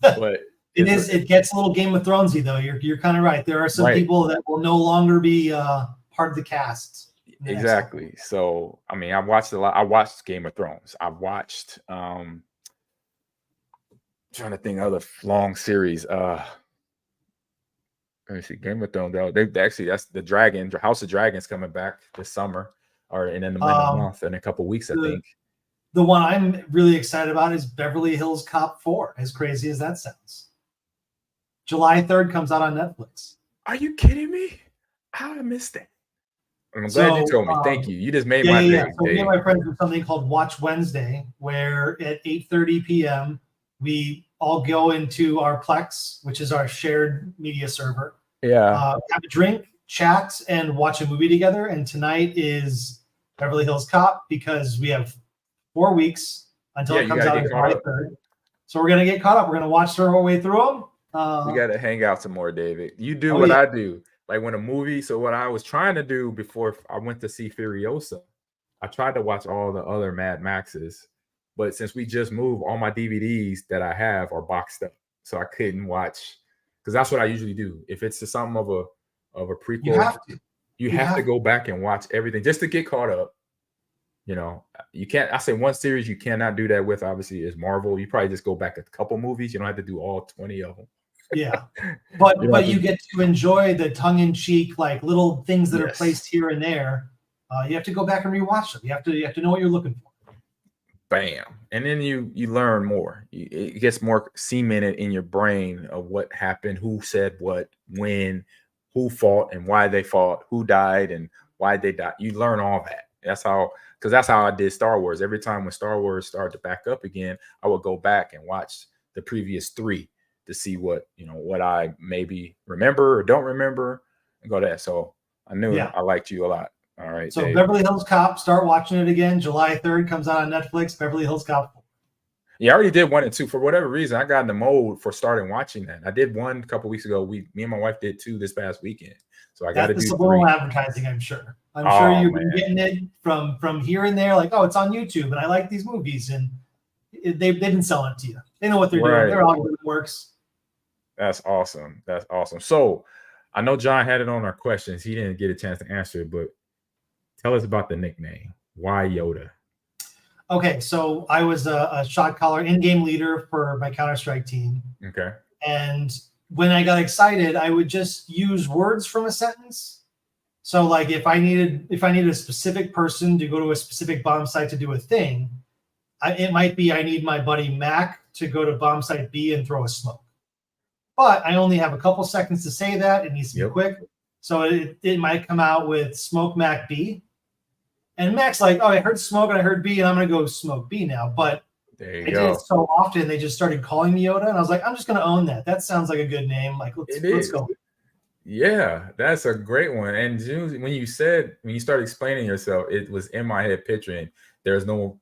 But it gets a little Game of Thronesy though. You're kind of right. There are some people that will no longer be part of the cast. Exactly. So I mean, I watched a lot. I watched Game of Thrones. I watched trying to think of other long series. Let me see. Game of Thrones. They actually, that's the Dragon. House of Dragons coming back this summer, or in the month, in a couple weeks, I think. The one I'm really excited about is Beverly Hills Cop 4. As crazy as that sounds, July 3rd comes out on Netflix. Are you kidding me? How did I miss that? I'm glad you told me. Thank you. You just made my day. So me and my friends do something called Watch Wednesday, where at 8:30 p.m. we all go into our Plex, which is our shared media server. Yeah. Have a drink, chat, and watch a movie together. And tonight is Beverly Hills Cop, because we have 4 weeks until it comes out on July 3rd. So we're gonna get caught up. We're gonna watch our way through them. We gotta hang out some more, David. You do what I do. Like when a movie, so what I was trying to do before I went to see Furiosa, I tried to watch all the other Mad Maxes, but since we just moved, all my DVDs that I have are boxed up, so I couldn't watch, because that's what I usually do. If it's something of a prequel, you have to go back and watch everything just to get caught up. You know, you can't. I say one series you cannot do that with, obviously, is Marvel. You probably just go back a couple movies. You don't have to do all 20 of them. Yeah, but you get to enjoy the tongue-in-cheek, like little things that are placed here and there. You have to go back and rewatch them. You have to know what you're looking for. Bam, and then you learn more. It gets more cemented in your brain of what happened, who said what, when, who fought and why they fought, who died and why they died. You learn all that. That's how I did Star Wars. Every time when Star Wars started to back up again, I would go back and watch the previous 3. To see what I maybe remember or don't remember, and go that. So I knew I liked you a lot. All right. So Dave. Beverly Hills Cop, start watching it again. July 3rd comes out on Netflix. Beverly Hills Cop. Yeah, I already did 1 and 2. For whatever reason, I got in the mode for starting watching that. I did 1 a couple weeks ago. Me and my wife did 2 this past weekend. So I got to do 3. Subliminal advertising, I'm sure. I'm sure you've been getting it from here and there. Like, oh, it's on YouTube, and I like these movies, and they've been selling it to you. They know what they're doing. Their algorithm works. That's awesome. That's awesome. So I know John had it on our questions. He didn't get a chance to answer it, but tell us about the nickname. Why Yoda? Okay, so I was a shot caller in-game leader for my Counter-Strike team. Okay. And when I got excited, I would just use words from a sentence. So like if I needed a specific person to go to a specific bomb site to do a thing, it might be I need my buddy Mac to go to bomb site B and throw a smoke. But I only have a couple seconds to say that. It needs to be quick. So it might come out with Smoke Mac B. And Mac's like, oh, I heard smoke and I heard B, and I'm going to go smoke B now. But I did it so often, they just started calling me Yoda. And I was like, I'm just going to own that. That sounds like a good name. Like, let's go. Yeah, that's a great one. And when you started explaining yourself, it was in my head picturing there's no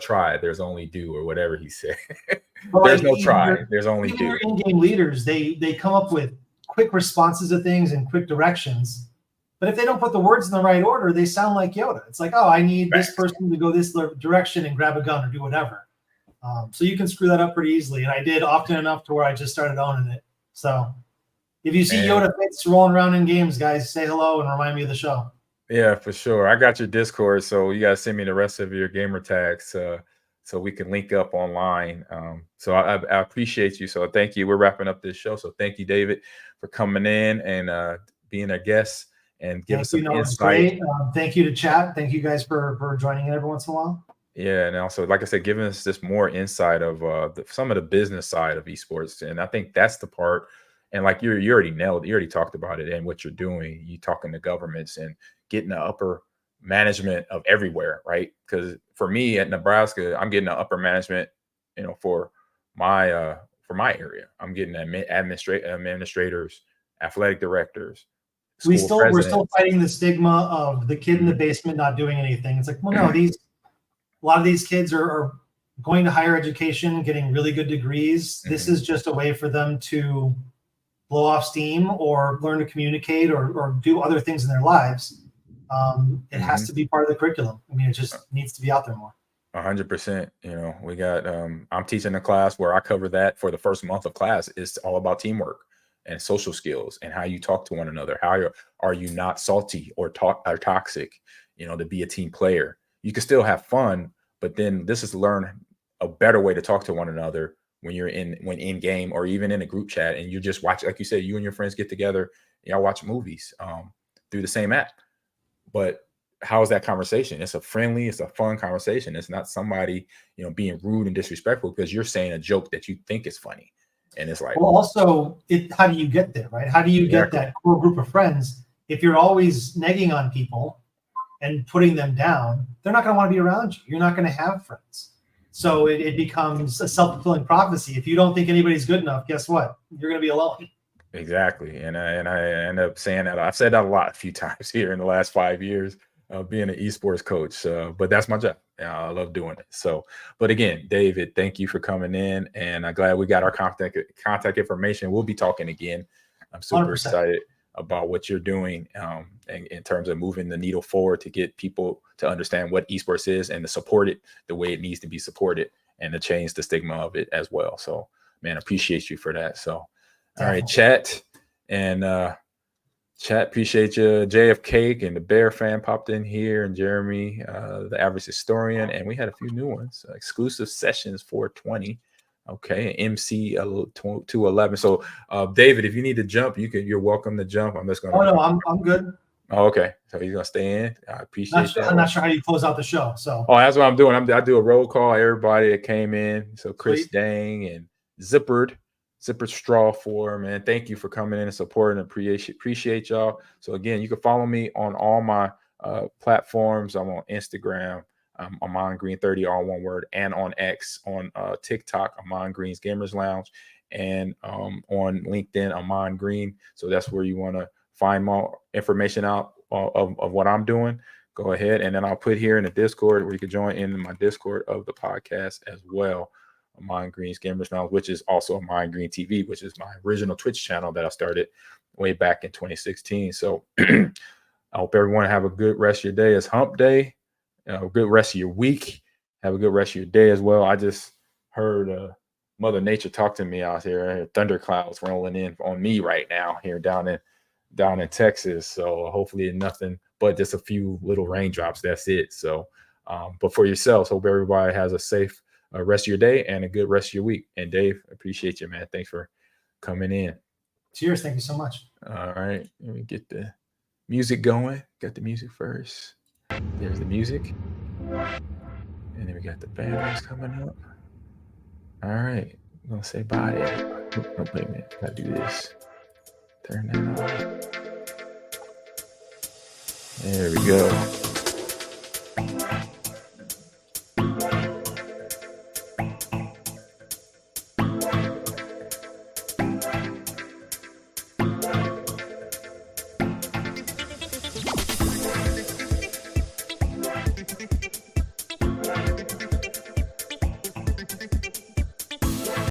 try, there's only do, or whatever he said. Well, there's no try, there's only do. Your in-game leaders, they come up with quick responses to things and quick directions. But if they don't put the words in the right order, they sound like Yoda. It's like, oh, I need this person to go this direction and grab a gun or do whatever. So you can screw that up pretty easily. And I did often enough to where I just started owning it. So if you see Yoda Fitz rolling around in games, guys, say hello and remind me of the show. Yeah, for sure. I got your Discord, so you gotta send me the rest of your gamer tags so we can link up online. So I appreciate you. So thank you. We're wrapping up this show. So thank you, David, for coming in and being a guest and giving us some insight. Thank you to chat. Thank you guys for joining in every once in a while. Yeah, and also, like I said, giving us this more insight of some of the business side of esports, and I think that's the part. And like you already nailed, you already talked about it and what you're doing. You talking to governments and getting the upper management of everywhere, right? Because for me at Nebraska, I'm getting the upper management, for my area. I'm getting administrators, athletic directors. We're still fighting the stigma of the kid in the basement not doing anything. It's like, well, no, a lot of these kids are going to higher education, getting really good degrees. This is just a way for them to blow off steam or learn to communicate or do other things in their lives. It has to be part of the curriculum. I mean, it just needs to be out there more. 100%. You know, we got, I'm teaching a class where I cover that for the first month of class. It's all about teamwork and social skills and how you talk to one another. How are you not salty or toxic, you know, to be a team player? You can still have fun, but then this is learn a better way to talk to one another when you're in game or even in a group chat and you just watch, like you said, you and your friends get together, y'all watch movies through the same app. But how's that conversation? It's a fun conversation. It's not somebody, you know, being rude and disrespectful because you're saying a joke that you think is funny. And it's like, well, also, how do you get there, right? How do you get that core group of friends? If you're always negging on people and putting them down, they're not going to want to be around you. You're not going to have friends. So it becomes a self-fulfilling prophecy. If you don't think anybody's good enough, guess what? You're going to be alone. Exactly. And I end up saying that. I've said that a few times here in the last 5 years of being an esports coach. But that's my job. I love doing it. So, but again, David, thank you for coming in. And I'm glad we got our contact information. We'll be talking again. I'm super 100%. excited about what you're doing in terms of moving the needle forward to get people to understand what esports is and to support it the way it needs to be supported and to change the stigma of it as well. So, man, appreciate you for that. So, all right, chat. And chat, appreciate you. JFK and the Bear fan popped in here, and Jeremy, the average historian. And we had a few new ones. Exclusive sessions 420. Okay, MC 211. So, David, if you need to jump, you're welcome to jump. I'm just gonna. Oh no, I'm good. Oh, okay. So he's gonna stay in. I appreciate that. I'm not sure how you close out the show. So. Oh, that's what I'm doing. I do a roll call. Everybody that came in. So Chris Sweet. Dang and Zippered Straw for, man. Thank you for coming in and supporting. Appreciate y'all. So again, you can follow me on all my platforms. I'm on Instagram. I'm Ahman Green 30, all one word, and on X, on TikTok, Ahman Green's Gamers Lounge, and on LinkedIn, Ahman Green. So that's where you want to find more information out of what I'm doing. Go ahead, and then I'll put here in the Discord where you can join in my Discord of the podcast as well. Ahman Green's Gamers Lounge, which is also Ahman Green TV, which is my original Twitch channel that I started way back in 2016. So I hope everyone have a good rest of your day. It's hump day. A good rest of your week. Have a good rest of your day as well. I just heard Mother Nature talk to me out here. I heard thunderclouds rolling in on me right now here down in Texas. So hopefully nothing but just a few little raindrops. That's it. So, but for yourselves, hope everybody has a safe rest of your day and a good rest of your week. And Dave, appreciate you, man. Thanks for coming in. Cheers. Thank you so much. All right. Let me get the music going. Got the music first. There's the music. And then we got the banners coming up. All right. I'm going to say bye to everybody. Oh, wait a minute. Got to do this. Turn that on. There we go.